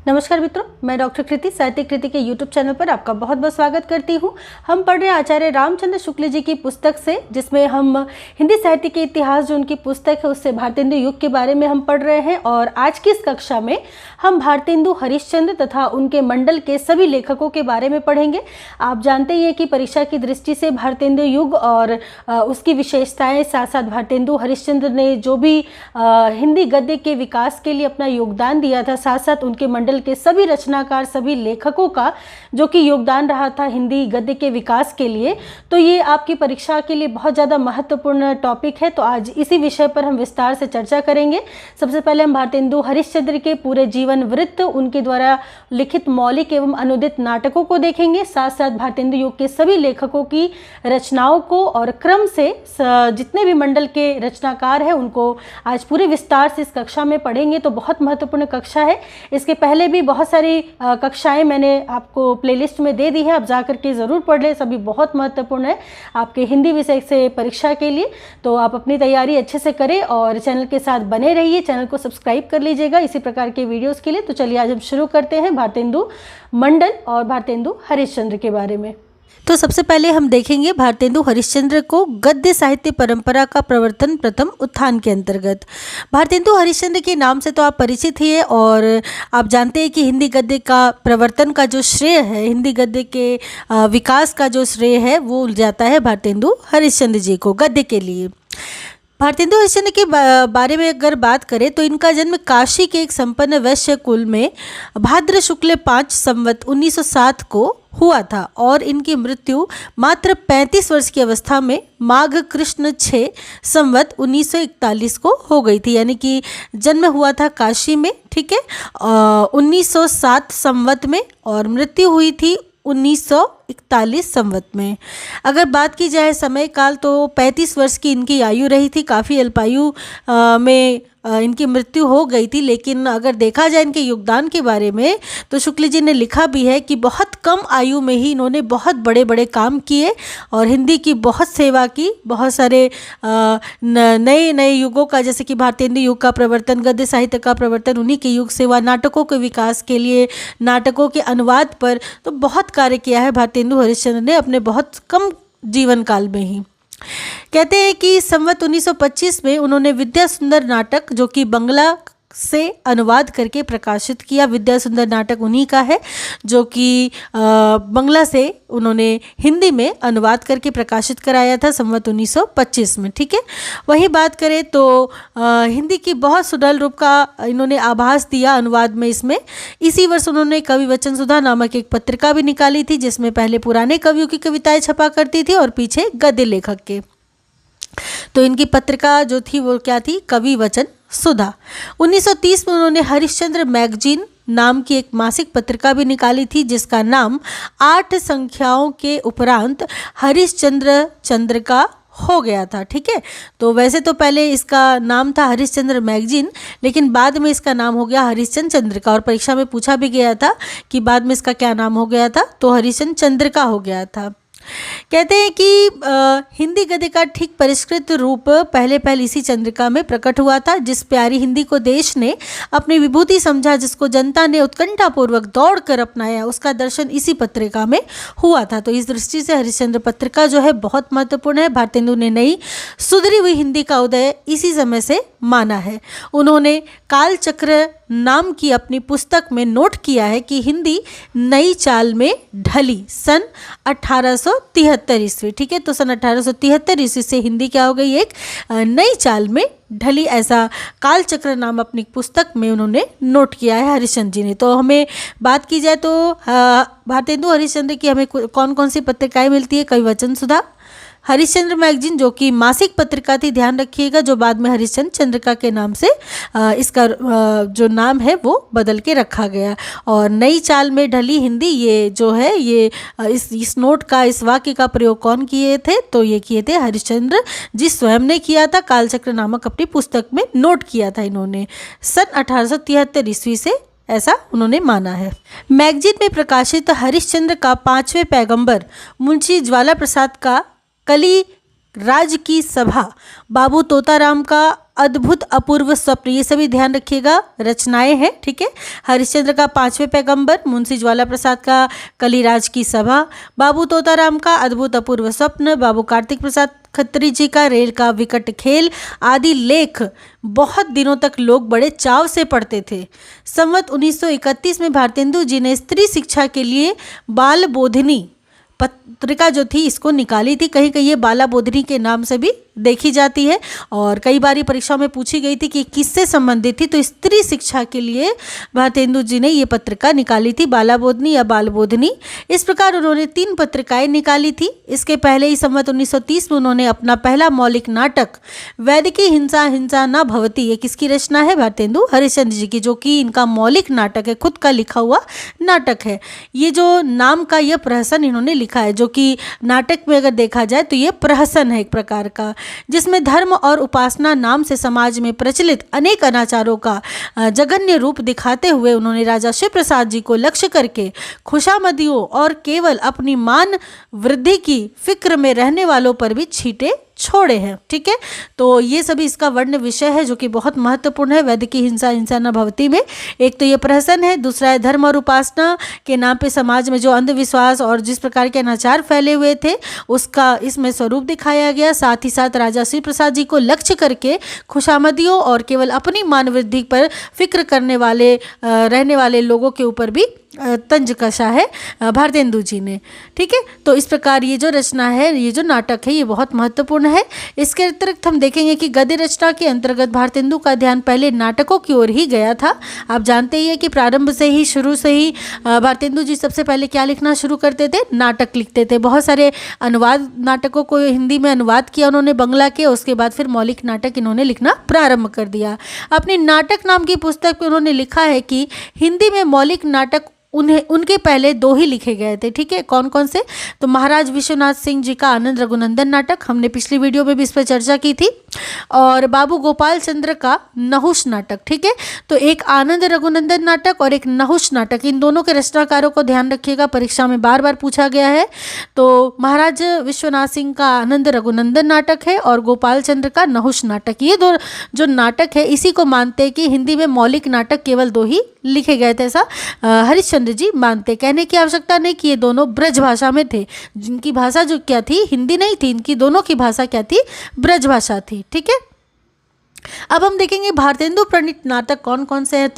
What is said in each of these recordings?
नमस्कार मित्रों, मैं डॉक्टर कृति साहित्य कृति के यूट्यूब चैनल पर आपका बहुत बहुत स्वागत करती हूँ। हम पढ़ रहे हैं आचार्य रामचंद्र शुक्ल जी की पुस्तक से, जिसमें हम हिंदी साहित्य के इतिहास जो उनकी पुस्तक है उससे भारतेंदु युग के बारे में हम पढ़ रहे हैं। और आज की इस कक्षा में हम भारतेंदु हरिश्चंद्र तथा उनके मंडल के सभी लेखकों के बारे में पढ़ेंगे। आप जानते ही हैं कि परीक्षा की दृष्टि से भारतेंदु युग और उसकी विशेषताएं, साथ साथ भारतेंदु हरिश्चंद्र ने जो भी हिंदी गद्य के विकास के लिए अपना योगदान दिया था, साथ साथ उनके मंडल के सभी रचनाकार, सभी लेखकों का जो कि योगदान रहा था हिंदी गद्य के विकास के लिए, तो ये आपकी परीक्षा के लिए बहुत ज़्यादा महत्वपूर्ण टॉपिक है। तो आज इसी विषय पर हम विस्तार से चर्चा करेंगे। सबसे पहले हम भारतेंदु हरिश्चंद्र के पूरे जीवन वृत्त, उनके द्वारा लिखित मौलिक एवं अनुदित नाटकों को देखेंगे, साथ साथ भारतेंदु युग के सभी लेखकों की रचनाओं को और क्रम से जितने भी मंडल के रचनाकार हैं उनको आज पूरे विस्तार से इस कक्षा में पढ़ेंगे। तो बहुत महत्वपूर्ण कक्षा है। इसके पहले भी बहुत सारी कक्षाएं मैंने आपको प्लेलिस्ट में दे दी है, आप जाकर के ज़रूर पढ़ लें, सभी बहुत महत्वपूर्ण है आपके हिंदी विषय से परीक्षा के लिए। तो आप अपनी तैयारी अच्छे से करें और चैनल के साथ बने रहिए, चैनल को सब्सक्राइब कर लीजिएगा इसी प्रकार के वीडियोस के लिए। तो चलिए आज हम शुरू करते हैं भारतेंदु मंडल और भारतेंदु हरिश्चंद्र के बारे में। तो सबसे पहले हम देखेंगे भारतेंदु हरिश्चंद्र को गद्य साहित्य परंपरा का प्रवर्तन प्रथम उत्थान के अंतर्गत। भारतेंदु हरिश्चंद्र के नाम से तो आप परिचित ही है और आप जानते हैं कि हिंदी गद्य का प्रवर्तन का जो श्रेय है, हिंदी गद्य के विकास का जो श्रेय है वो जाता है भारतेंदु हरिश्चंद्र जी को गद्य के लिए। भारतेंदु हरिश्चंद्र के बारे में अगर बात करें तो इनका जन्म काशी के एक संपन्न वैश्य कुल में भाद्र शुक्ल 5 संवत 1907 को हुआ था और इनकी मृत्यु मात्र 35 वर्ष की अवस्था में माघ कृष्ण 6 संवत 1941 को हो गई थी। यानी कि जन्म हुआ था काशी में, ठीक है, 1907 संवत में और मृत्यु हुई थी 1941 संवत में। अगर बात की जाए समय काल तो 35 वर्ष की इनकी आयु रही थी, काफ़ी अल्पायु में इनकी मृत्यु हो गई थी। लेकिन अगर देखा जाए इनके योगदान के बारे में तो शुक्ल जी ने लिखा भी है कि बहुत कम आयु में ही इन्होंने बहुत बड़े बड़े काम किए और हिंदी की बहुत सेवा की। बहुत सारे नए नए युगों का, जैसे कि भारतेंदु युग का प्रवर्तन, गद्य साहित्य का प्रवर्तन, उन्हीं के युग सेवा, नाटकों के विकास के लिए, नाटकों के अनुवाद पर तो बहुत कार्य किया है भारतेंदु हरिश्चंद्र ने अपने बहुत कम जीवन काल में ही। कहते हैं कि संवत 1925 में उन्होंने विद्या सुंदर नाटक, जो कि बंगला से अनुवाद करके प्रकाशित किया। विद्या सुंदर नाटक उन्हीं का है जो कि बंगला से उन्होंने हिंदी में अनुवाद करके प्रकाशित कराया था संवत 1925 में, ठीक है। वही बात करें तो हिंदी की बहुत सुडल रूप का इन्होंने आभास दिया अनुवाद में। इसमें इसी वर्ष उन्होंने कवि वचन सुधा नामक एक पत्रिका भी निकाली थी, जिसमें पहले पुराने कवियों की कविताएं छपा करती थी और पीछे गद्य लेखक के। तो इनकी पत्रिका जो थी वो क्या थी? कवि वचन सुधा। 1930 में उन्होंने हरिश्चंद्र मैगजीन नाम की एक मासिक पत्रिका भी निकाली थी, जिसका नाम 8 संख्याओं के उपरांत हरिश्चंद्र चंद्रिका हो गया था, ठीक है। तो वैसे तो पहले इसका नाम था हरिश्चंद्र मैगजीन, लेकिन बाद में इसका नाम हो गया हरिश्चंद्र चंद्रिका। और परीक्षा में पूछा भी गया था कि बाद में इसका क्या नाम हो गया था, तो हरिश्चंद्र चंद्रिका हो गया था। कहते हैं कि हिंदी गद्य का ठीक परिष्कृत रूप पहले इसी चंद्रिका में प्रकट हुआ था। जिस प्यारी हिंदी को देश ने अपनी विभूति समझा, जिसको जनता ने उत्कंठापूर्वक दौड़ कर अपनाया, उसका दर्शन इसी पत्रिका में हुआ था। तो इस दृष्टि से हरिश्चंद्र पत्रिका जो है बहुत महत्वपूर्ण है। भारतेंदु ने नई सुधरी हुई हिंदी का उदय इसी समय से माना है। उन्होंने कालचक्र नाम की अपनी पुस्तक में नोट किया है कि हिंदी नई चाल में ढली सन 1873 ईस्वी, ठीक है। तो सन 1873 ईस्वी से हिंदी क्या हो गई? एक नई चाल में ढली, ऐसा कालचक्र नाम अपनी पुस्तक में उन्होंने नोट किया है हरिश्चंद्र जी ने। तो हमें बात की जाए तो भारतेंदु हरिश्चंद्र की हमें कौन कौन सी पत्रिकाएं मिलती है? कवि वचन सुधा, हरिश्चंद्र मैगजीन जो कि मासिक पत्रिका थी, ध्यान रखिएगा, जो बाद में हरिश्चंद्र चंद्रिका के नाम से इसका जो नाम है वो बदल के रखा गया। और नई चाल में ढली हिंदी, ये जो है ये इस नोट का, इस वाक्य का प्रयोग कौन किए थे? तो ये किए थे हरिश्चंद्र जी स्वयं ने किया था। कालचक्र नामक अपनी पुस्तक में नोट किया था इन्होंने सन 1873 ईस्वी से, ऐसा उन्होंने माना है। मैगजीन में प्रकाशित हरिश्चंद्र का 5वें पैगंबर मुंशी ज्वाला प्रसाद का कली राज की सभा, बाबू तोताराम का अद्भुत अपूर्व स्वप्न, ये सभी ध्यान रखिएगा रचनाएं हैं, ठीक है। हरिश्चंद्र का 5वें पैगंबर, मुंशी ज्वाला प्रसाद का कलिराज की सभा, बाबू तोताराम का अद्भुत अपूर्व स्वप्न, बाबू कार्तिक प्रसाद खत्री जी का रेल का विकट खेल आदि लेख बहुत दिनों तक लोग बड़े चाव से पढ़ते थे। संवत 1931 में भारतेंदु जी ने स्त्री शिक्षा के लिए बाल बोधिनी पत्रिका जो थी इसको निकाली थी। कहीं कहीं ये बाला बोधिनी के नाम से भी देखी जाती है और कई बार परीक्षा में पूछी गई थी कि किससे संबंधित थी, तो स्त्री शिक्षा के लिए भारतेंदु जी ने ये पत्रिका निकाली थी, बाला बोधिनी या बाल बोधिनी। इस प्रकार उन्होंने 3 पत्रिकाएं निकाली थी। इसके पहले ही संवत 1930 में उन्होंने अपना पहला मौलिक नाटक वैदिकी हिंसा हिंसा न भवती, ये किसकी रचना है, भारतेंदु हरिश्चंद्र जी की, जो कि इनका मौलिक नाटक है, खुद का लिखा हुआ नाटक है। ये जो नाम का यह प्रहसन इन्होंने लिखा है, जो कि नाटक में अगर देखा जाए तो ये प्रहसन है एक प्रकार का, जिसमें धर्म और उपासना नाम से समाज में प्रचलित अनेक अनाचारों का जघन्य रूप दिखाते हुए उन्होंने राजा शिव प्रसाद जी को लक्ष्य करके खुशामदियों और केवल अपनी मान वृद्धि की फिक्र में रहने वालों पर भी छींटे छोड़े हैं, ठीक है। तो ये सभी इसका वर्ण विषय है जो कि बहुत महत्वपूर्ण है वैदिकी हिंसा हिंसा न भवती में। एक तो ये प्रहसन है, दूसरा है धर्म और उपासना के नाम पे समाज में जो अंधविश्वास और जिस प्रकार के अनाचार फैले हुए थे उसका इसमें स्वरूप दिखाया गया। साथ ही साथ राजा शिव प्रसाद जी को लक्ष्य करके खुशामदियों और केवल अपनी मान वृद्धि पर फिक्र करने वाले रहने वाले लोगों के ऊपर भी तंज कसा है भारतेंदु जी ने, ठीक है। तो इस प्रकार ये जो रचना है, ये जो नाटक है, ये बहुत महत्वपूर्ण है। इसके अतिरिक्त हम देखेंगे कि गद्य रचना के अंतर्गत भारतेंदु का ध्यान पहले नाटकों की ओर ही गया था। आप जानते ही हैं कि प्रारंभ से ही, शुरू से ही भारतेंदु जी सबसे पहले क्या लिखना शुरू करते थे, नाटक लिखते थे। बहुत सारे अनुवाद नाटकों को हिंदी में अनुवाद किया उन्होंने बंगला के, उसके बाद फिर मौलिक नाटक इन्होंने लिखना प्रारंभ कर दिया। अपनी नाटक नाम की पुस्तक में उन्होंने लिखा है कि हिंदी में मौलिक नाटक उनके पहले 2 ही लिखे गए थे, ठीक है। कौन कौन से, तो महाराज विश्वनाथ सिंह जी का आनंद रघुनंदन नाटक, हमने पिछली वीडियो में भी इस पर चर्चा की थी, और बाबू गोपाल चंद्र का नहुष नाटक, ठीक है। तो एक आनंद रघुनंदन नाटक और एक नहुष नाटक, इन दोनों के रचनाकारों को ध्यान रखिएगा, परीक्षा में बार बार पूछा गया है। तो महाराज विश्वनाथ सिंह का आनंद रघुनंदन नाटक है और गोपाल चंद्र का नहुष नाटक, ये 2 जो नाटक है इसी को मानते हैं कि हिंदी में मौलिक नाटक केवल 2 ही लिखे गए थे, ऐसा हरिश्चंद्र जी मानते। कहने की आवश्यकता नहीं कि ये दोनों ब्रज भाषा में थे, जिनकी भाषा जो क्या थी, हिंदी नहीं थी, इनकी दोनों की भाषा क्या थी, ब्रज भाषा थी, ठीक है। अब हम देखेंगे भारतेंदु प्रणीत नाटक कौन कौन से हैं।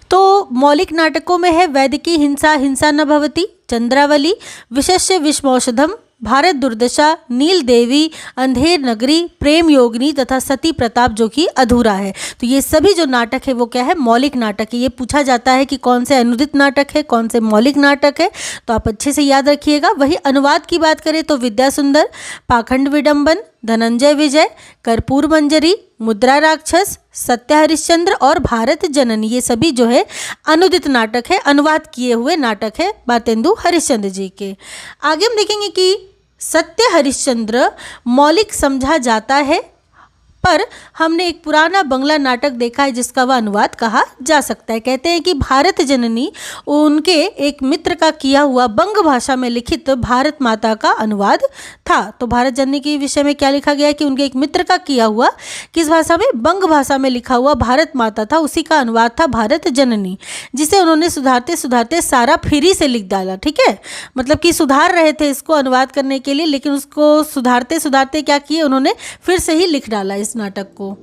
तो मौलिक नाटकों में है वैदिकी हिंसा हिंसा न भवती, चंद्रावली, विशेष्य विषमौषधम, भारत दुर्दशा, नील देवी, अंधेर नगरी, प्रेम योगिनी तथा सती प्रताप, जो कि अधूरा है। तो ये सभी जो नाटक है वो क्या है, मौलिक नाटक है। ये पूछा जाता है कि कौन से अनुदित नाटक है, कौन से मौलिक नाटक है, तो आप अच्छे से याद रखिएगा। वही अनुवाद की बात करें तो विद्या सुंदर, पाखंड विडंबन, धनंजय विजय, कर्पूर मंजरी, मुद्रा राक्षस, सत्य हरिश्चंद्र और भारत जननी, ये सभी जो है अनुदित नाटक है, अनुवाद किए हुए नाटक है भारतेंदु हरिश्चंद्र जी के। आगे हम देखेंगे कि सत्य हरिश्चंद्र मौलिक समझा जाता है, पर हमने एक पुराना बंगला नाटक देखा है जिसका वह अनुवाद कहा जा सकता है। कहते हैं कि भारत जननी उनके एक मित्र का किया हुआ बंग भाषा में लिखित भारत माता का अनुवाद था। तो भारत जननी के विषय में क्या लिखा गया है कि उनके एक मित्र का किया हुआ किस भाषा में, बंग भाषा में लिखा हुआ भारत माता था, उसी का अनुवाद था भारत जननी, जिसे उन्होंने सुधारते सुधारते सारा फ्री से लिख डाला, ठीक है। मतलब कि सुधार रहे थे इसको अनुवाद करने के लिए, लेकिन उसको सुधारते सुधारते क्या किए, उन्होंने फिर से ही लिख डाला इस नाटक को।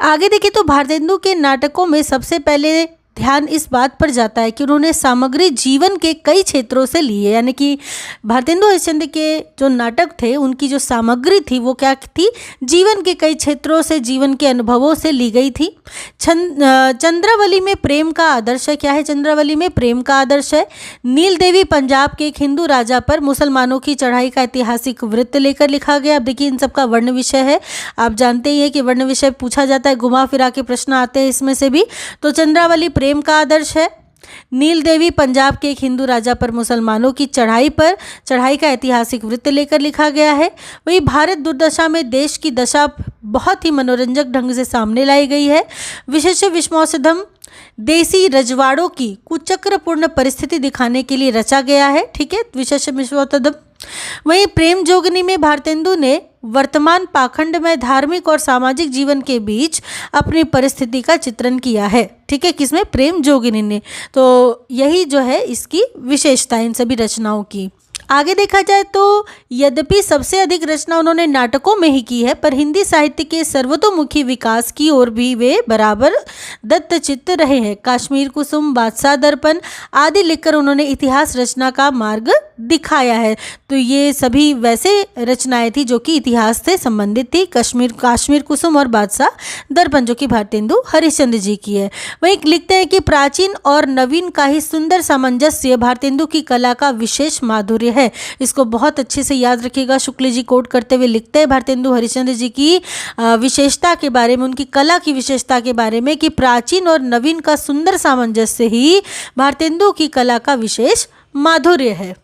आगे देखिए तो भारतेंदु के नाटकों में सबसे पहले ध्यान इस बात पर जाता है कि उन्होंने सामग्री जीवन के कई क्षेत्रों से ली है, यानी कि भारतेंदु हरिश्चंद्र के जो नाटक थे उनकी जो सामग्री थी वो क्या थी, जीवन के कई क्षेत्रों से, जीवन के अनुभवों से ली गई थी। चंद्रावली में प्रेम का आदर्श है, क्या है चंद्रावली में, प्रेम का आदर्श है। नील देवी पंजाब के एक हिंदू राजा पर मुसलमानों की चढ़ाई का ऐतिहासिक वृत्त लेकर लिखा गया। अब देखिए इन सबका वर्ण विषय है, आप जानते ही हैं कि वर्ण विषय पूछा जाता है, घुमा फिरा के प्रश्न आते हैं इसमें से भी। तो चंद्रावली प्रेम का आदर्श है। नील देवी पंजाब के एक हिंदू राजा पर मुसलमानों की चढ़ाई का ऐतिहासिक वृत्त लेकर लिखा गया है। वही भारत दुर्दशा में देश की दशा बहुत ही मनोरंजक ढंग से सामने लाई गई है। विशेष विषमौषधम देसी रजवाड़ों की कुचक्रपूर्ण परिस्थिति दिखाने के लिए रचा गया है, ठीक है। विशेष विषमौषधम वहीं प्रेम जोगिनी में भारतेंदु ने वर्तमान पाखंडमय धार्मिक और सामाजिक जीवन के बीच अपनी परिस्थिति का चित्रण किया है। ठीक है, किसमें? प्रेम जोगिनी ने। तो यही जो है इसकी विशेषता इन सभी रचनाओं की। आगे देखा जाए तो यद्यपि सबसे अधिक रचना उन्होंने नाटकों में ही की है, पर हिंदी साहित्य के सर्वतोमुखी विकास की ओर भी वे बराबर दत्तचित्त रहे हैं। कश्मीर कुसुम, बादशाह दर्पण आदि लिखकर उन्होंने इतिहास रचना का मार्ग दिखाया है। तो ये सभी वैसे रचनाएं थी जो कि इतिहास से संबंधित थी। कश्मीर कुसुम और बादशाह दर्पण जो कि भारतेंदु हरिश्चंद्र जी की है। वहीं लिखते हैं कि प्राचीन और नवीन का ही सुंदर सामंजस्य भारतेंदु की कला का विशेष माधुर्य है। इसको बहुत अच्छे से याद रखिएगा। शुक्ल जी कोट करते हुए लिखते हैं भारतेंदु हरिश्चंद्र जी की विशेषता के बारे में, उनकी कला की विशेषता के बारे में कि प्राचीन और नवीन का सुंदर सामंजस्य ही भारतेंदु की कला का विशेष माधुर्य है।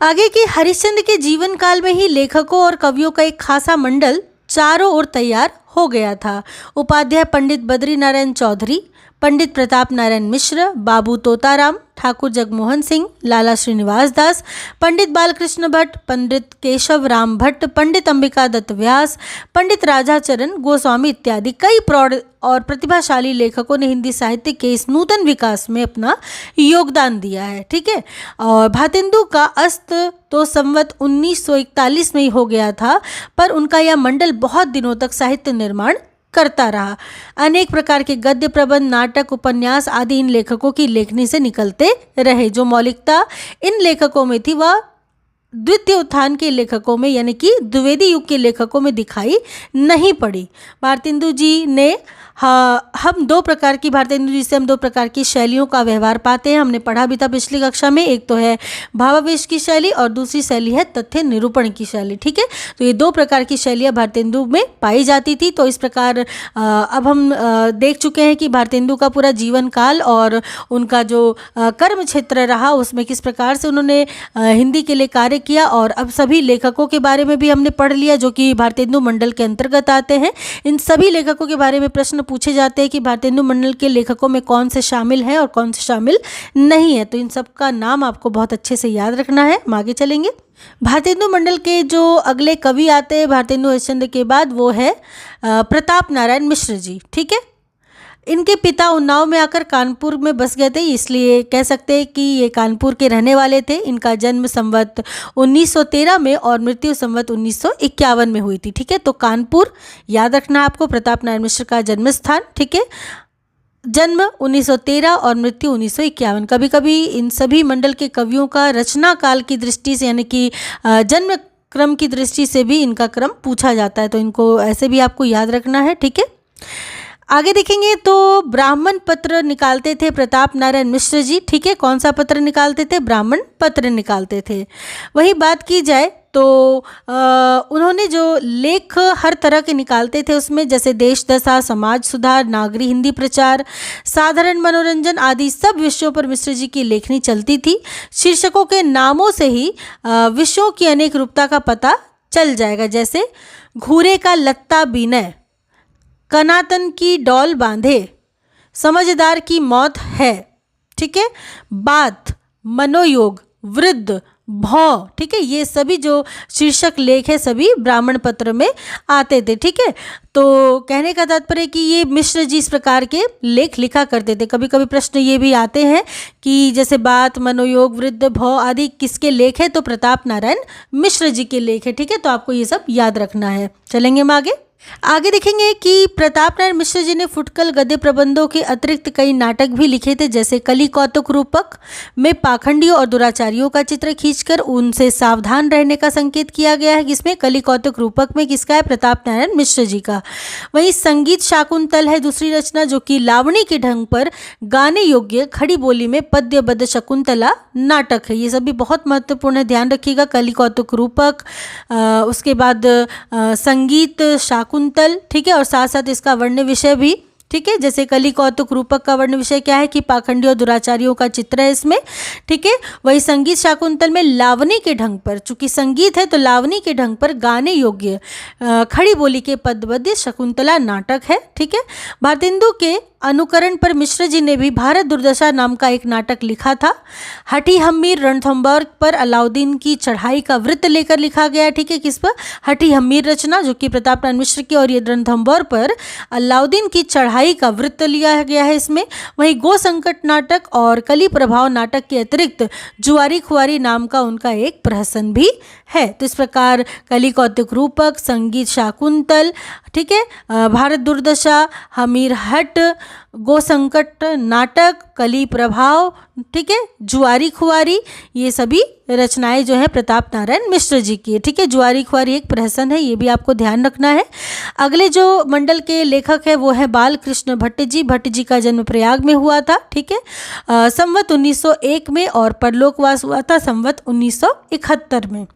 आगे की हरिश्चंद्र के जीवन काल में ही लेखकों और कवियों का एक खासा मंडल चारों ओर तैयार हो गया था। उपाध्याय पंडित बद्री नारायण चौधरी, पंडित प्रताप नारायण मिश्र, बाबू तोताराम, ठाकुर जगमोहन सिंह, लाला श्रीनिवास दास, पंडित बालकृष्ण भट्ट, पंडित केशव राम भट्ट, पंडित अंबिका दत्त व्यास, पंडित राजाचरण गोस्वामी इत्यादि कई प्रौढ़ और प्रतिभाशाली लेखकों ने हिंदी साहित्य के इस नूतन विकास में अपना योगदान दिया है। ठीक है, और भारतेंदु का अस्त तो संवत 1941 में ही हो गया था, पर उनका यह मंडल बहुत दिनों तक साहित्य निर्माण करता रहा। अनेक प्रकार के गद्य प्रबंध, नाटक, उपन्यास आदि इन लेखकों की लेखनी से निकलते रहे। जो मौलिकता इन लेखकों में थी वह द्वितीय उत्थान के लेखकों में यानी कि द्विवेदी युग के लेखकों में दिखाई नहीं पड़ी। भारतेंदु जी ने हम दो प्रकार की भारतेंदु जी से हम दो प्रकार की शैलियों का व्यवहार पाते हैं। हमने पढ़ा भी था पिछली कक्षा में। एक तो है भावावेश की शैली और दूसरी शैली है तथ्य निरूपण की शैली। ठीक है, तो ये दो प्रकार की शैलियाँ भारतेंदु में पाई जाती थी। तो इस प्रकार अब हम देख चुके हैं कि भारतेंदु का पूरा जीवन काल और उनका जो कर्म क्षेत्र रहा उसमें किस प्रकार से उन्होंने हिंदी के लिए कार्य किया। और अब सभी लेखकों के बारे में भी हमने पढ़ लिया जो कि भारतेंदु मंडल के अंतर्गत आते हैं। इन सभी लेखकों के बारे में प्रश्न पूछे जाते हैं कि भारतेंदु मंडल के लेखकों में कौन से शामिल हैं और कौन से शामिल नहीं है। तो इन सब का नाम आपको बहुत अच्छे से याद रखना है। हम आगे चलेंगे। भारतेंदु मंडल के जो अगले कवि आते हैं भारतेंदु हरिश्चंद्र के बाद वो है प्रताप नारायण मिश्र जी। ठीक है, इनके पिता उन्नाव में आकर कानपुर में बस गए थे, इसलिए कह सकते हैं कि ये कानपुर के रहने वाले थे। इनका जन्म संवत 1913 में और मृत्यु संवत 1951 में हुई थी। ठीक है, तो कानपुर याद रखना आपको प्रताप नारायण मिश्र का जन्म स्थान। ठीक है, जन्म 1913 और मृत्यु 1951। कभी कभी इन सभी मंडल के कवियों का रचना काल की दृष्टि से यानी कि जन्म क्रम की दृष्टि से भी इनका क्रम पूछा जाता है, तो इनको ऐसे भी आपको याद रखना है। ठीक है, आगे देखेंगे तो ब्राह्मण पत्र निकालते थे प्रताप नारायण मिश्र जी। ठीक है, कौन सा पत्र निकालते थे? ब्राह्मण पत्र निकालते थे। वही बात की जाए तो उन्होंने जो लेख हर तरह के निकालते थे उसमें जैसे देश दशा, समाज सुधार, नागरी हिंदी प्रचार, साधारण मनोरंजन आदि सब विषयों पर मिश्र जी की लेखनी चलती थी। शीर्षकों के नामों से ही विषयों की अनेक रूपता का पता चल जाएगा, जैसे घूरे का लत्ता बीने, कनातन की डॉल बांधे, समझदार की मौत है। ठीक है, बात, मनोयोग, वृद्ध, भौ। ठीक है, ये सभी जो शीर्षक लेख है सभी ब्राह्मण पत्र में आते थे। ठीक है, तो कहने का तात्पर्य कि ये मिश्र जी इस प्रकार के लेख लिखा करते थे। कभी कभी प्रश्न ये भी आते हैं कि जैसे बात, मनोयोग, वृद्ध, भौ आदि किसके लेख है? तो प्रताप नारायण मिश्र जी के लेख है। ठीक है, तो आपको ये सब याद रखना है। चलेंगे हम आगे देखेंगे कि प्रताप नारायण मिश्र जी ने फुटकल गद्य प्रबंधों के अतिरिक्त कई नाटक भी लिखे थे, जैसे कली कौतुक रूपक में पाखंडियों और दुराचारियों का चित्र खींचकर उनसे सावधान रहने का संकेत किया गया है। जिसमें कली कौतुक रूपक में किसका है? प्रताप नारायण मिश्र जी का। वहीं संगीत शाकुंतल है दूसरी रचना जो कि लावणी के ढंग पर गाने योग्य खड़ी बोली में पद्यबद्ध शकुंतला नाटक है। ये सभी बहुत महत्वपूर्ण है, ध्यान रखिएगा। कली कौतुक रूपक, उसके बाद संगीत शाकुंतल। ठीक है, और साथ साथ इसका वर्ण विषय भी। ठीक है, जैसे कली कौतुक रूपक का वर्ण विषय क्या है कि पाखंडियों और दुराचारियों का चित्र है इसमें। ठीक है, वही संगीत शाकुंतल में लावनी के ढंग पर, चूंकि संगीत है तो लावनी के ढंग पर गाने योग्य खड़ी बोली के पद्यबद्ध शकुंतला नाटक है। ठीक है, भारतेंदु के अनुकरण पर मिश्र जी ने भी भारत दुर्दशा नाम का एक नाटक लिखा था। हठी हम्मीर रणथंभौर पर अलाउद्दीन की चढ़ाई का वृत्त लेकर लिखा गया है। ठीक है, किस पर? हठी हम्मीर रचना जो कि प्रताप नारायण मिश्र की, और ये रणथंभौर पर अलाउद्दीन की चढ़ाई का वृत्त लिया गया है इसमें। वहीं गो संकट नाटक और कली प्रभाव नाटक के अतिरिक्त जुआरी खुआरी नाम का उनका एक प्रहसन भी है। तो इस प्रकार कली कौतिक रूपक, संगीत शाकुंतल, ठीक है, भारत दुर्दशा, हमीर हट, गो संकट नाटक, कली प्रभाव, ठीक है, जुआरी खुआरी, ये सभी रचनाएं जो है प्रताप नारायण मिश्र जी की है। ठीक है, जुआरी खुआरी एक प्रहसन है, ये भी आपको ध्यान रखना है। अगले जो मंडल के लेखक है वो है बाल कृष्ण भट्ट जी। भट्ट जी का जन्म प्रयाग में हुआ था। ठीक है, संवत 1901 में, और परलोकवास हुआ था संवत 1971 में।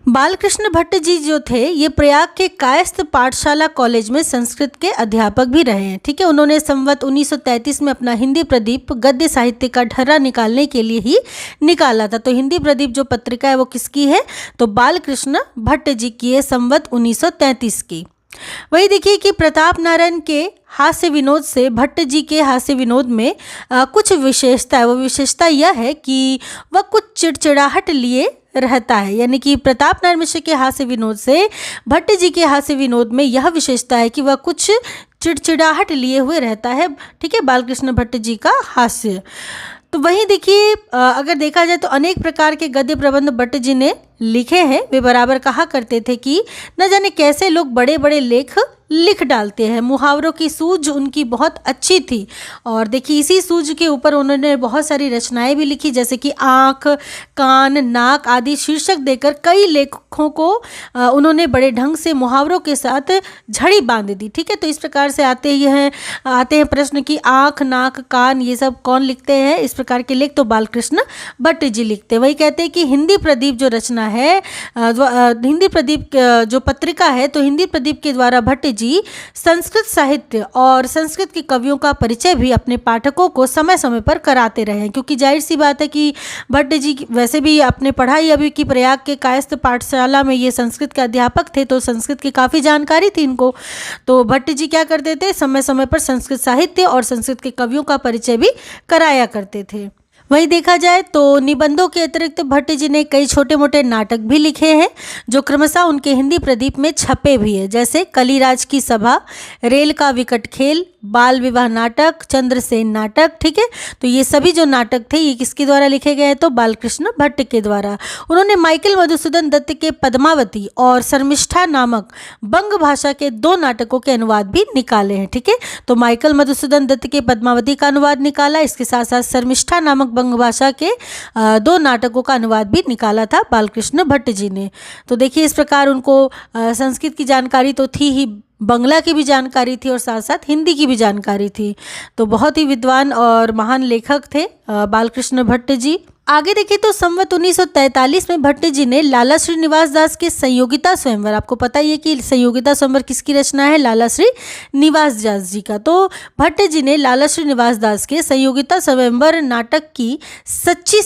बालकृष्ण भट्ट जी जो थे ये प्रयाग के कायस्थ पाठशाला कॉलेज में संस्कृत के अध्यापक भी रहे हैं। ठीक है, उन्होंने संवत 1933 में अपना हिंदी प्रदीप गद्य साहित्य का ढर्रा निकालने के लिए ही निकाला था। तो हिंदी प्रदीप जो पत्रिका है वो किसकी है? तो बालकृष्ण भट्ट जी की है, संवत 1933 की। वही देखिए कि प्रताप नारायण के हास्य विनोद से भट्ट जी के हास्य विनोद में कुछ विशेषता है। वो विशेषता यह है कि वह कुछ चिड़चिड़ाहट लिए रहता है। यानी कि प्रताप नारायण मिश्र के हास्य विनोद से भट्ट जी के हास्य विनोद में यह विशेषता है कि वह कुछ चिड़चिड़ाहट लिए हुए रहता है। ठीक है, बालकृष्ण भट्ट जी का हास्य। तो वहीं देखिए अगर देखा जाए तो अनेक प्रकार के गद्य प्रबंध भट्ट जी ने लिखे हैं। वे बराबर कहा करते थे कि न जाने कैसे लोग बड़े बड़े लेख लिख डालते हैं। मुहावरों की सूझ उनकी बहुत अच्छी थी, और देखिए इसी सूझ के ऊपर उन्होंने बहुत सारी रचनाएं भी लिखी, जैसे कि आँख, कान, नाक आदि शीर्षक देकर कई लेखों को उन्होंने बड़े ढंग से मुहावरों के साथ झड़ी बांध दी। ठीक है, तो इस प्रकार से आते हैं प्रश्न कि आँख, नाक, कान ये सब कौन लिखते हैं? इस प्रकार के लेख तो बालकृष्ण भट्ट जी लिखते हैं। वही कहते हैं कि हिंदी प्रदीप जो रचना है, हिंदी प्रदीप जो पत्रिका है, तो हिंदी प्रदीप के द्वारा भट्ट जी संस्कृत साहित्य और संस्कृत के कवियों का परिचय भी अपने पाठकों को समय समय पर कराते रहे हैं। क्योंकि जाहिर सी बात है कि भट्ट जी वैसे भी अपने पढ़ाई अभी की प्रयाग के कायस्थ पाठशाला में ये संस्कृत के अध्यापक थे, तो संस्कृत की काफ़ी जानकारी थी इनको। तो भट्ट जी क्या करते थे? समय समय पर संस्कृत साहित्य और संस्कृत के कवियों का परिचय भी कराया करते थे। वही देखा जाए तो निबंधों के अतिरिक्त भट्ट जी ने कई छोटे मोटे नाटक भी लिखे हैं जो क्रमशः उनके हिंदी प्रदीप में छपे भी हैं, जैसे कलिराज की सभा, रेल का विकट खेल, बाल विवाह नाटक, चंद्रसेन नाटक। ठीक है, तो ये सभी जो नाटक थे ये किसके द्वारा लिखे गए? तो बालकृष्ण भट्ट के द्वारा। उन्होंने माइकल मधुसूदन दत्त के पद्मावती और शर्मिष्ठा नामक बंग भाषा के 2 नाटकों के अनुवाद भी निकाले हैं। ठीक है, तो माइकल मधुसूदन दत्त के पद्मावती का अनुवाद निकाला, इसके साथ साथ शर्मिष्ठा नामक बंग भाषा के 2 नाटकों का अनुवाद भी निकाला था बालकृष्ण भट्ट जी ने। तो देखिए इस प्रकार उनको संस्कृत की जानकारी तो थी ही, बंगला की भी जानकारी थी और साथ साथ हिंदी की भी जानकारी थी। तो बहुत ही विद्वान और महान लेखक थे बालकृष्ण भट्ट जी। आगे देखिए तो संवत 1943 में भट्ट जी ने लाला श्री निवास दास के संयोगिता स्वयंवर, आपको पता ही है कि संयोगिता स्वयंवर किसकी रचना है? लाला श्री निवास दास जी का। तो भट्ट जी ने लाला श्री निवास दास के संयोगिता स्वयंवर नाटक की सच्ची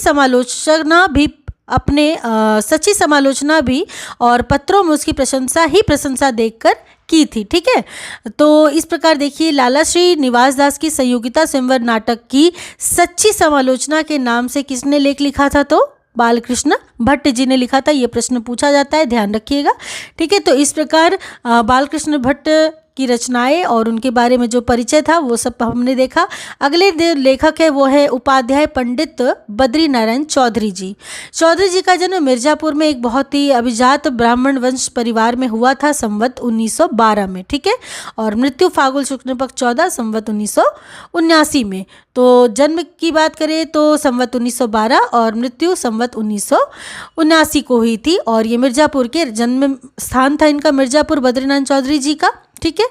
समालोचना भी और पत्रों में उसकी प्रशंसा देखकर की थी। ठीक है, तो इस प्रकार देखिए लाला श्री निवास दास की संयोगिता स्वयंवर नाटक की सच्ची समालोचना के नाम से किसने लेख लिखा था? तो बालकृष्ण भट्ट जी ने लिखा था। ये प्रश्न पूछा जाता है, ध्यान रखिएगा। ठीक है, तो इस प्रकार बालकृष्ण भट्ट की रचनाएं और उनके बारे में जो परिचय था वो सब हमने देखा। अगले लेखक है वो है उपाध्याय पंडित बद्री नारायण चौधरी जी। चौधरी जी का जन्म मिर्जापुर में एक बहुत ही अभिजात ब्राह्मण वंश परिवार में हुआ था संवत 1912 में। ठीक है, और मृत्यु फागुन शुक्ल पक्ष 14 संवत 1979 में। तो जन्म की बात करें तो संवत 1912 और मृत्यु संवत 1979 को हुई थी, और ये मिर्जापुर के जन्म स्थान था इनका, मिर्जापुर बद्रीनारायण चौधरी जी का। ठीक है,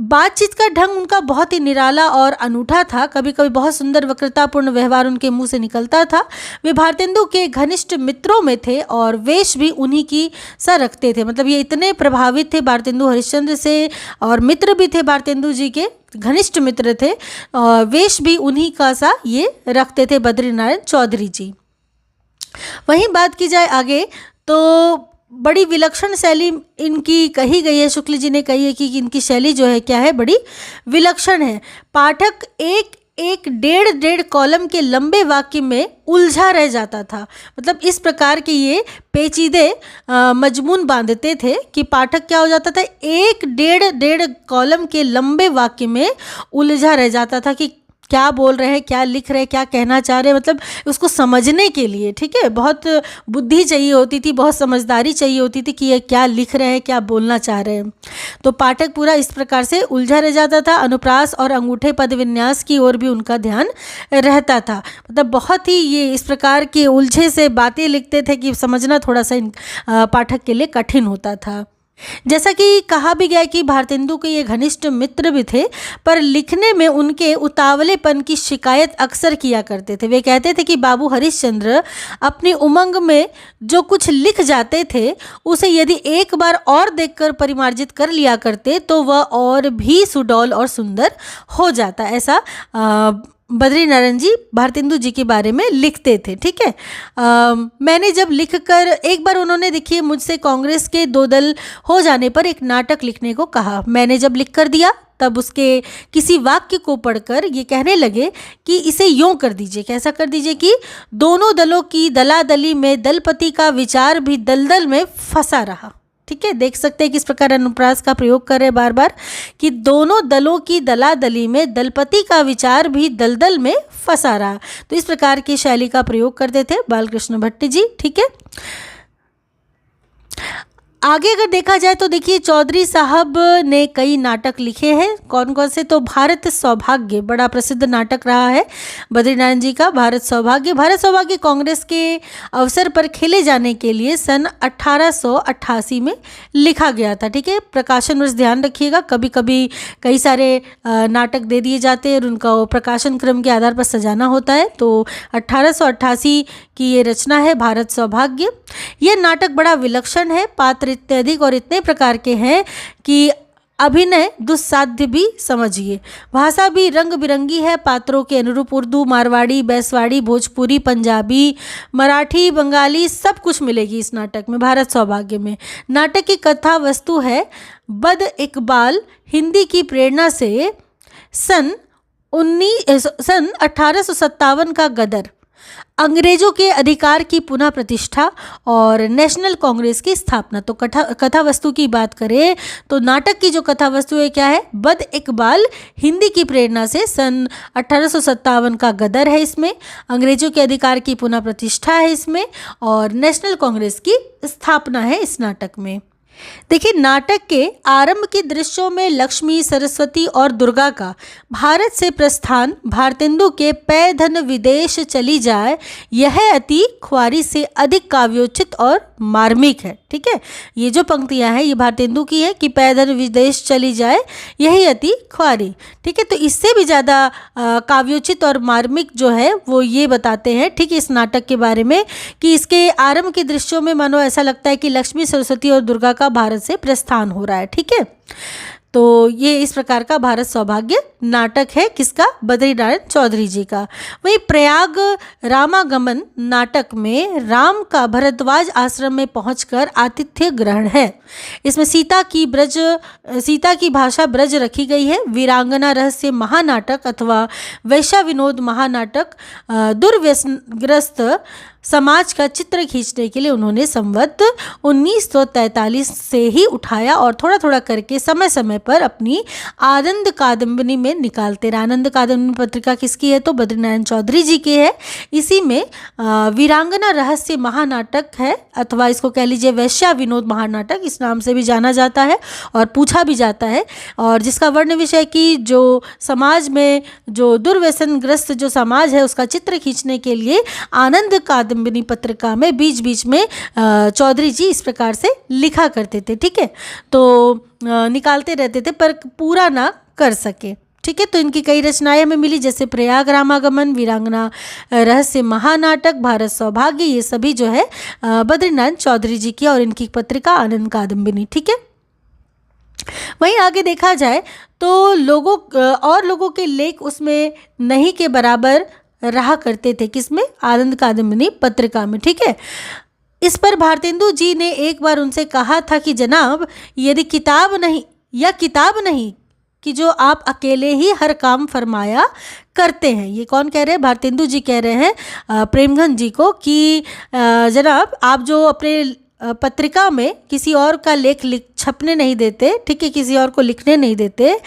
बातचीत का ढंग उनका बहुत ही निराला और अनूठा था। कभी कभी बहुत सुंदर वक्रतापूर्ण व्यवहार उनके मुंह से निकलता था। वे भारतेंदु के घनिष्ठ मित्रों में थे और वेश भी उन्हीं की सा रखते थे। मतलब ये इतने प्रभावित थे भारतेंदु हरिश्चंद्र से, और मित्र भी थे भारतेंदु जी के, घनिष्ठ मित्र थे, और वेश भी उन्हीं का सा ये रखते थे बद्रीनारायण चौधरी जी। वहीं बात की जाए आगे तो बड़ी विलक्षण शैली इनकी कही गई है, शुक्ल जी ने कही है कि इनकी शैली जो है क्या है, बड़ी विलक्षण है। पाठक एक एक डेढ़ डेढ़ कॉलम के लंबे वाक्य में उलझा रह जाता था। मतलब इस प्रकार के ये पेचीदे मजमून बांधते थे कि पाठक क्या हो जाता था, एक डेढ़ डेढ़ कॉलम के लंबे वाक्य में उलझा रह जाता था कि क्या बोल रहे हैं, क्या लिख रहे हैं, क्या कहना चाह रहे हैं, मतलब उसको समझने के लिए, ठीक है, बहुत बुद्धि चाहिए होती थी, बहुत समझदारी चाहिए होती थी कि ये क्या लिख रहे हैं, क्या बोलना चाह रहे हैं। तो पाठक पूरा इस प्रकार से उलझा रह जाता था। अनुप्रास और अंगूठे पद विन्यास की ओर भी उनका ध्यान रहता था। मतलब बहुत ही ये इस प्रकार के उलझे से बातें लिखते थे कि समझना थोड़ा सा पाठक के लिए कठिन होता था। जैसा कि कहा भी गया कि भारतेंदु के ये घनिष्ठ मित्र भी थे, पर लिखने में उनके उतावलेपन की शिकायत अक्सर किया करते थे। वे कहते थे कि बाबू हरिश्चंद्र अपनी उमंग में जो कुछ लिख जाते थे उसे यदि एक बार और देखकर परिमार्जित कर लिया करते तो वह और भी सुडौल और सुंदर हो जाता। ऐसा बद्रीनारायण जी भारतेंदु जी के बारे में लिखते थे, ठीक है। मैंने जब लिखकर, एक बार उन्होंने देखिए मुझसे कांग्रेस के 2 दल हो जाने पर एक नाटक लिखने को कहा। मैंने जब लिख कर दिया तब उसके किसी वाक्य को पढ़कर ये कहने लगे कि इसे यूँ कर दीजिए, कैसा कर दीजिए कि दोनों दलों की दलादली में दलपति का विचार भी दलदल में फंसा रहा। ठीक है, देख सकते हैं किस प्रकार अनुप्रास का प्रयोग कर रहे हैं बार बार कि दोनों दलों की दलादली में दलपति का विचार भी दलदल में फंसा रहा। तो इस प्रकार की शैली का प्रयोग करते थे बालकृष्ण भट्ट जी, ठीक है। आगे अगर देखा जाए तो देखिए चौधरी साहब ने कई नाटक लिखे हैं। कौन कौन से, तो भारत सौभाग्य बड़ा प्रसिद्ध नाटक रहा है बद्रीनारायण जी का। भारत सौभाग्य कांग्रेस के अवसर पर खेले जाने के लिए सन 1888 में लिखा गया था, ठीक है। प्रकाशन वर्ष ध्यान रखिएगा, कभी कभी कई सारे नाटक दे दिए जाते हैं और उनका प्रकाशन क्रम के आधार पर सजाना होता है। तो 1888 की ये रचना है भारत सौभाग्य। ये नाटक बड़ा विलक्षण है, पात्र इतने अधिक और इतने प्रकार के हैं कि अभिनय दुस्साध्य भी समझिए। भाषा भी रंग बिरंगी है, पात्रों के अनुरूप उर्दू, मारवाड़ी, बैसवाड़ी, भोजपुरी, पंजाबी, मराठी, बंगाली सब कुछ मिलेगी इस नाटक में, भारत सौभाग्य में। नाटक की कथा वस्तु है बद इकबाल हिंदी की प्रेरणा से सन 1857 का गदर, अंग्रेजों के अधिकार की पुनः प्रतिष्ठा और नेशनल कांग्रेस की स्थापना। तो कथा वस्तु की बात करें तो नाटक की जो कथा वस्तु है क्या है, बद इकबाल हिंदी की प्रेरणा से सन 1857 का गदर है इसमें, अंग्रेजों के अधिकार की पुनः प्रतिष्ठा है इसमें और नेशनल कांग्रेस की स्थापना है इस नाटक में। देखिए नाटक के आरंभ के दृश्यों में लक्ष्मी, सरस्वती और दुर्गा का भारत से प्रस्थान, भारतेंदु के पै धन विदेश चली जाए, यह अति ख्वारी से अधिक काव्योचित और मार्मिक है, ठीक है। ये जो पंक्तियां हैं ये भारतेंदु की है कि पै धन विदेश चली जाए यही अति ख्वारी, ठीक है। तो इससे भी ज़्यादा काव्योचित और मार्मिक जो है वो ये बताते हैं, ठीक है, इस नाटक के बारे में कि इसके आरंभ के दृश्यों में मानो ऐसा लगता है कि लक्ष्मी, सरस्वती और दुर्गा का भारत से प्रस्थान हो रहा है, ठीक है। तो ये इस प्रकार का भारत सौभाग्य नाटक है किसका, बद्रीनारायण चौधरी जी का। वहीं प्रयाग रामागमन नाटक में राम का भरद्वाज आश्रम में पहुंचकर आतिथ्य ग्रहण है। इसमें सीता की भाषा ब्रज रखी गई है। वीरांगना रहस्य महानाटक अथवा वैश्या विनोद महानाटक दुर्व्यसनग्रस्त समाज का चित्र खींचने के लिए उन्होंने संवत 1943 से ही उठाया और थोड़ा थोड़ा करके समय समय पर अपनी आनंद कादम्बिनी में निकालते रहे। आनंद कादम्बिनी पत्रिका किसकी है, तो बद्रीनारायण चौधरी जी की है। इसी में वीरांगना रहस्य महानाटक है अथवा इसको कह लीजिए वैश्या विनोद महानाटक, इस नाम से भी जाना जाता है और पूछा भी जाता है, और जिसका वर्ण विषय की जो समाज में जो दुर्व्यसनग्रस्त जो समाज है उसका चित्र खींचने के लिए आनंद कादम्बिनी पत्रिका में बीच बीच में चौधरी जी इस प्रकार से लिखा करते थे, ठीक है। तो निकालते रहते थे पर पूरा ना कर सके, ठीक है। तो इनकी कई रचनाएं हमें मिली जैसे प्रयाग रामागमन, वीरांगना रहस्य महानाटक, भारत सौभाग्य, ये सभी जो है बद्रीनारायण चौधरी जी की और इनकी पत्रिका आनंद कादम्बिनी, ठीक है। वहीं आगे देखा जाए तो लोगों के लेख उसमें नहीं के बराबर रहा करते थे, किसमें, आनंद कादम्बिनी पत्रिका में, ठीक है। इस पर भारतेंदु जी ने एक बार उनसे कहा था कि जनाब, यदि किताब नहीं कि जो आप अकेले ही हर काम फरमाया करते हैं। ये कौन कह रहे हैं? भारतेंदु जी कह रहे हैं प्रेमगंज जी को कि जनाब, आप जो अपने पत्रिका में किसी और का लेख छपने नहीं देते, ठीक है, किसी और को लिखने नहीं देते,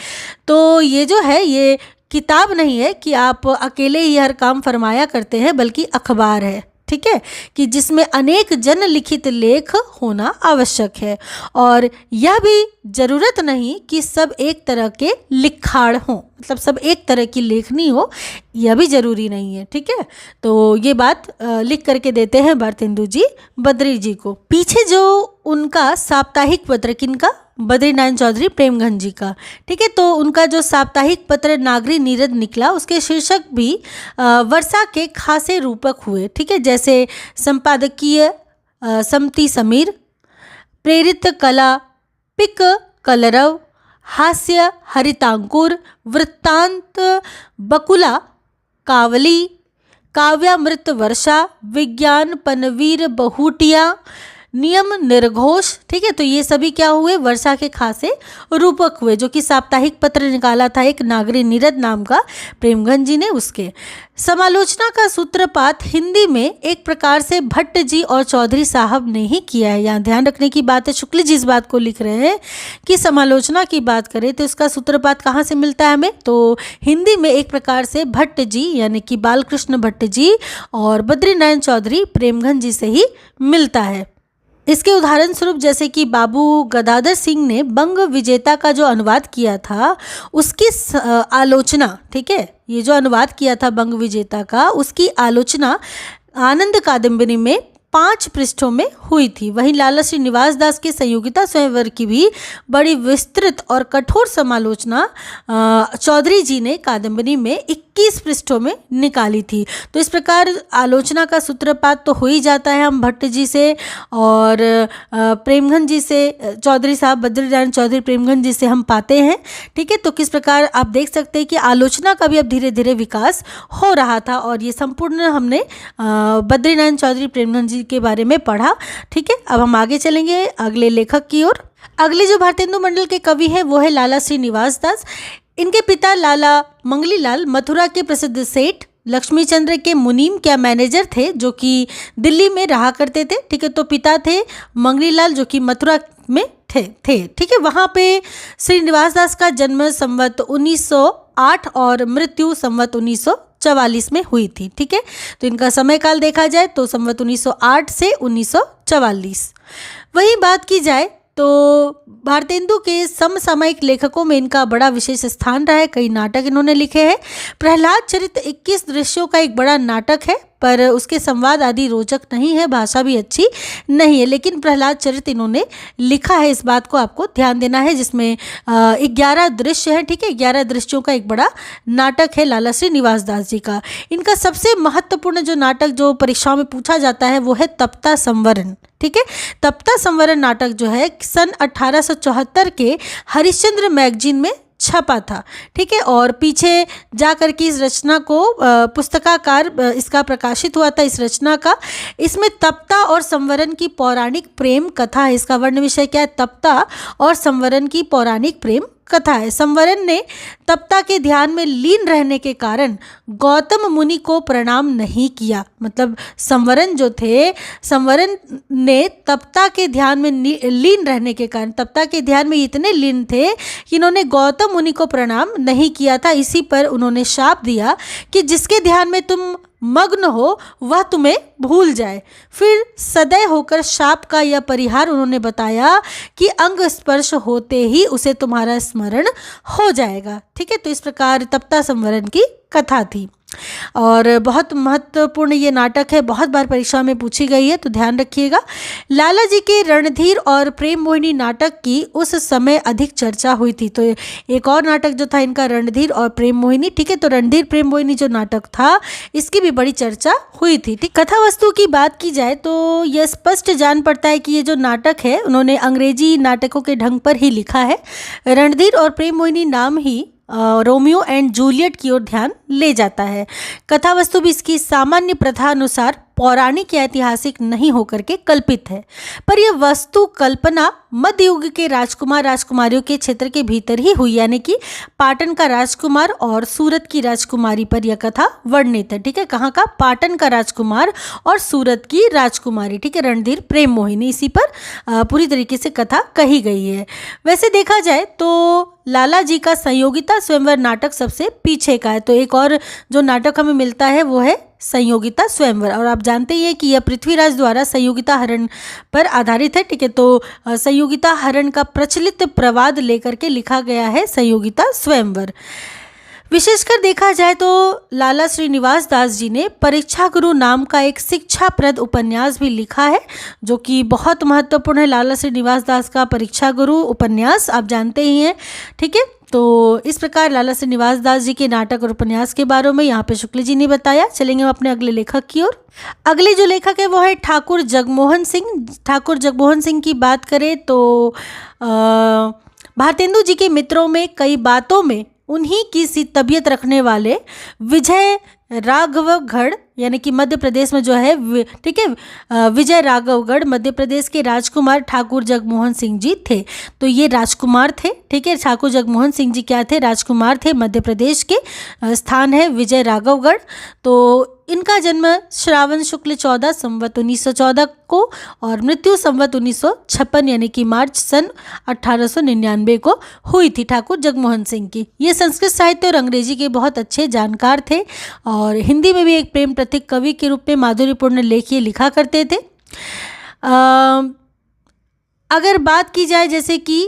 तो ये जो है ये किताब नहीं है कि आप अकेले ही हर काम फरमाया करते हैं, बल्कि अखबार है, ठीक है, कि जिसमें अनेक जन लिखित लेख होना आवश्यक है, और यह भी जरूरत नहीं कि सब एक तरह के लिखाड़ हों, मतलब सब एक तरह की लेखनी हो, यह भी जरूरी नहीं है, ठीक है। तो ये बात लिख करके देते हैं भारतेंदु जी बद्री जी को। पीछे जो उनका साप्ताहिक पत्र, किनका? बद्रीनारायण चौधरी प्रेमगंज जी का, ठीक है। तो उनका जो साप्ताहिक पत्र नागरी नीरद निकला, उसके शीर्षक भी वर्षा के खासे रूपक हुए, ठीक है, जैसे संपादकीय समती समीर, प्रेरित कला पिक कलरव, हास्य हरितांकुर, वृत्तांत बकुला कावली, काव्यामृत वर्षा, विज्ञान पनवीर बहुटिया, नियम निर्घोष, ठीक है। तो ये सभी क्या हुए? वर्षा के खासे रूपक हुए, जो कि साप्ताहिक पत्र निकाला था एक नागरी नीरद नाम का प्रेमगंज जी ने। उसके समालोचना का सूत्रपात हिंदी में एक प्रकार से भट्ट जी और चौधरी साहब ने ही किया है। यहाँ ध्यान रखने की बात है, शुक्ल जी इस बात को लिख रहे हैं कि समालोचना की बात करें तो इसका सूत्रपात कहाँ से मिलता है हमें? तो हिंदी में एक प्रकार से भट्ट जी यानी कि बालकृष्ण भट्ट जी और बद्रीनारायण चौधरी प्रेमगंज जी से ही मिलता है। इसके उदाहरण स्वरूप जैसे कि बाबू गदाधर सिंह ने बंग विजेता का जो अनुवाद किया था उसकी आलोचना, ठीक है, ये जो अनुवाद किया था बंग विजेता का, उसकी आलोचना आनंद कादम्बरी में 5 पृष्ठों में हुई थी। वहीं लाला श्रीनिवास दास के संयोगिता स्वयंवर की भी बड़ी विस्तृत और कठोर समालोचना चौधरी जी ने कादम्बरी में 21 पृष्ठों में निकाली थी। तो इस प्रकार आलोचना का सूत्रपात तो हो ही जाता है हम भट्ट जी से और प्रेमगंज जी से, चौधरी साहब बद्रीनारायण चौधरी प्रेमगंज जी से हम पाते हैं, ठीक है। तो किस प्रकार आप देख सकते हैं कि आलोचना का भी अब धीरे धीरे विकास हो रहा था और ये संपूर्ण हमने बद्रीनारायण चौधरी प्रेमगंज जी के बारे में पढ़ा, ठीक है। अब हम आगे चलेंगे अगले लेखक की ओर। अगले जो भारतेंदु मंडल के कवि हैं वो है लाला श्रीनिवास दास। इनके पिता लाला मंगली लाल मथुरा के प्रसिद्ध सेठ लक्ष्मीचंद्र के मुनीम क्या मैनेजर थे, जो कि दिल्ली में रहा करते थे, ठीक है। तो पिता थे मंगली लाल जो कि मथुरा में थे, ठीक है। वहाँ पे श्रीनिवास दास का जन्म संवत 1908 और मृत्यु संवत 1944 में हुई थी, ठीक है। तो इनका समय काल देखा जाए तो संवत 1908 से 1944। वही बात की जाए तो भारतेंदु के समसामयिक लेखकों में इनका बड़ा विशेष स्थान रहा है। कई नाटक इन्होंने लिखे हैं। प्रहलाद चरित 21 दृश्यों का एक बड़ा नाटक है, पर उसके संवाद आदि रोचक नहीं है, भाषा भी अच्छी नहीं है, लेकिन प्रहलाद चरित इन्होंने लिखा है, इस बात को आपको ध्यान देना है, जिसमें 11 दृश्य हैं, ठीक है। 11 दृश्यों का एक बड़ा नाटक है लाला श्रीनिवास दास जी का। इनका सबसे महत्वपूर्ण जो नाटक जो परीक्षाओं में पूछा जाता है वो है तप्ता संवरण, ठीक है। तप्ता संवरण नाटक जो है सन 1874 के हरिश्चंद्र मैगजीन में छपा था, ठीक है। और पीछे जाकर के इस रचना को पुस्तकाकार इसका प्रकाशित हुआ था, इस रचना का। इसमें तप्ता और संवरण की पौराणिक प्रेम कथा है। इसका वर्ण विषय क्या है? तप्ता और संवरण की पौराणिक प्रेम कथा है। संवरण ने तप्ता के ध्यान में लीन रहने के कारण गौतम मुनि को प्रणाम नहीं किया। मतलब संवरण जो थे, संवरण ने तप्ता के ध्यान में लीन रहने के कारण, तप्ता के ध्यान में इतने लीन थे कि इन्होंने गौतम मुनि को प्रणाम नहीं किया था। इसी पर उन्होंने शाप दिया कि जिसके ध्यान में तुम मग्न हो वह तुम्हें भूल जाए। फिर सदैव होकर शाप का यह परिहार उन्होंने बताया कि अंग स्पर्श होते ही उसे तुम्हारा स्मरण हो जाएगा, ठीक है। तो इस प्रकार तप्ता संवरण की कथा थी और बहुत महत्वपूर्ण ये नाटक है, बहुत बार परीक्षा में पूछी गई है, तो ध्यान रखिएगा। लाला जी के रणधीर और प्रेम मोहिनी नाटक की उस समय अधिक चर्चा हुई थी। तो एक और नाटक जो था इनका रणधीर और प्रेम मोहिनी, ठीक है। तो रणधीर प्रेम मोहिनी जो नाटक था इसकी भी बड़ी चर्चा हुई थी, ठीक। कथा वस्तु की बात की जाए तो यह स्पष्ट जान पड़ता है कि ये जो नाटक है उन्होंने अंग्रेजी नाटकों के ढंग पर ही लिखा है। रणधीर और प्रेम मोहिनी नाम ही रोमियो एंड जूलियट की ओर ध्यान ले जाता है। कथा वस्तु भी इसकी सामान्य प्रथा अनुसार पौराणिक या ऐतिहासिक नहीं होकर के कल्पित है, पर यह वस्तु कल्पना मध्य युग के राजकुमार राजकुमारियों के क्षेत्र के भीतर ही हुई, यानी कि पाटन का राजकुमार और सूरत की राजकुमारी पर यह कथा वर्णित है। ठीक है, कहाँ का? पाटन का राजकुमार और सूरत की राजकुमारी। ठीक है, रणधीर प्रेम मोहिनी, इसी पर पूरी तरीके से कथा कही गई है। वैसे देखा जाए तो लाला जी का संयोगिता स्वयंवर नाटक सबसे पीछे का है। तो एक और जो नाटक हमें मिलता है वो है संयोगिता स्वयंवर, और आप जानते ही हैं कि यह पृथ्वीराज द्वारा संयोगिता हरण पर आधारित है। ठीक है, तो संयोगिता हरण का प्रचलित प्रवाद लेकर के लिखा गया है संयोगिता स्वयंवर। विशेषकर देखा जाए तो लाला श्रीनिवास दास जी ने परीक्षा गुरु नाम का एक शिक्षाप्रद उपन्यास भी लिखा है, जो कि बहुत महत्वपूर्ण है। लाला श्रीनिवास दास का परीक्षा गुरु उपन्यास आप जानते ही हैं। ठीक है, तो इस प्रकार लाला श्रीनिवास दास जी के नाटक और उपन्यास के बारे में यहाँ पे शुक्ल जी ने बताया। चलेंगे हम अपने अगले लेखक की ओर। अगले जो लेखक है वो है ठाकुर जगमोहन सिंह। ठाकुर जगमोहन सिंह की बात करें तो भारतेंदु जी के मित्रों में कई बातों में उन्हीं की सी तबीयत रखने वाले विजय राघवगढ़, यानी कि मध्य प्रदेश में जो है, ठीक है, विजय राघवगढ़ मध्य प्रदेश के राजकुमार ठाकुर जगमोहन सिंह जी थे। तो ये राजकुमार थे। ठीक है, ठाकुर जगमोहन सिंह जी क्या थे? राजकुमार थे। मध्य प्रदेश के स्थान है विजय राघवगढ़। तो इनका जन्म श्रावण शुक्ल 14 संवत 1914 को और मृत्यु संवत 1956 यानी कि मार्च सन 1899 को हुई थी ठाकुर जगमोहन सिंह की। ये संस्कृत साहित्य और अंग्रेजी के बहुत अच्छे जानकार थे और हिंदी में भी एक प्रेम प्रतीक कवि के रूप में माधुर्यपूर्ण लेख ये लिखा करते थे। अगर बात की जाए जैसे कि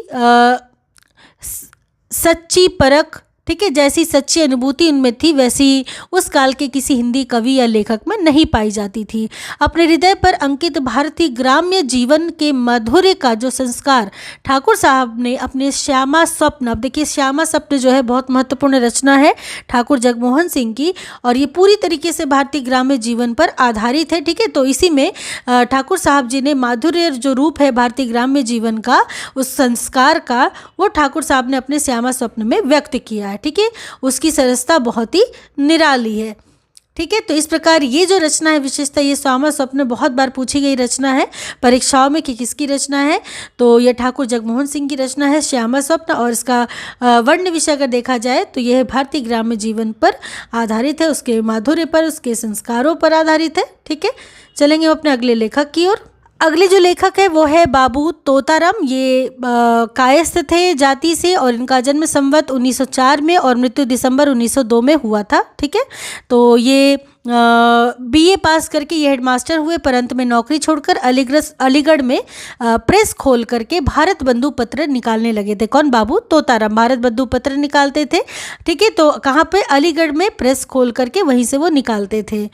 सच्ची परख, ठीक है, जैसी सच्ची अनुभूति उनमें थी वैसी उस काल के किसी हिंदी कवि या लेखक में नहीं पाई जाती थी। अपने हृदय पर अंकित भारतीय ग्राम्य जीवन के माधुर्य का जो संस्कार ठाकुर साहब ने अपने श्यामा स्वप्न, अब देखिए श्यामा स्वप्न जो है बहुत महत्वपूर्ण रचना है ठाकुर जगमोहन सिंह की, और ये पूरी तरीके से भारतीय ग्राम्य जीवन पर आधारित है। ठीक है, तो इसी में ठाकुर साहब जी ने माधुर्य जो रूप है भारतीय ग्राम्य जीवन का, उस संस्कार का, वो ठाकुर साहब ने अपने श्यामा स्वप्न में व्यक्त किया है। ठीक है, उसकी सरसता बहुत ही निराली है। ठीक है, तो इस प्रकार ये जो रचना है, विशेषता ये श्यामा स्वप्न बहुत बार पूछी गई रचना है परीक्षाओं में कि किसकी रचना है, तो ये ठाकुर जगमोहन सिंह की रचना है श्यामा स्वप्न, और इसका वर्ण विषय अगर देखा जाए तो यह भारतीय ग्राम्य जीवन पर आधारित है, उसके माधुर्य पर, उसके संस्कारों पर आधारित है। ठीक है, चलेंगे अपने अगले लेखक की ओर। अगले जो लेखक है वो है बाबू तोताराम। ये कायस्थ थे जाति से और इनका जन्म संवत 1904 में और मृत्यु दिसंबर 1902 में हुआ था। ठीक है, तो ये बीए पास करके ये हेडमास्टर हुए, पर अंत में नौकरी छोड़कर अलीगढ़ में प्रेस खोल करके भारत बंधु पत्र निकालने लगे थे। कौन? बाबू तोताराम भारत बंधु पत्र निकालते थे। ठीक है, तो कहाँ पे? अलीगढ़ में प्रेस खोल करके वहीं से वो निकालते थे।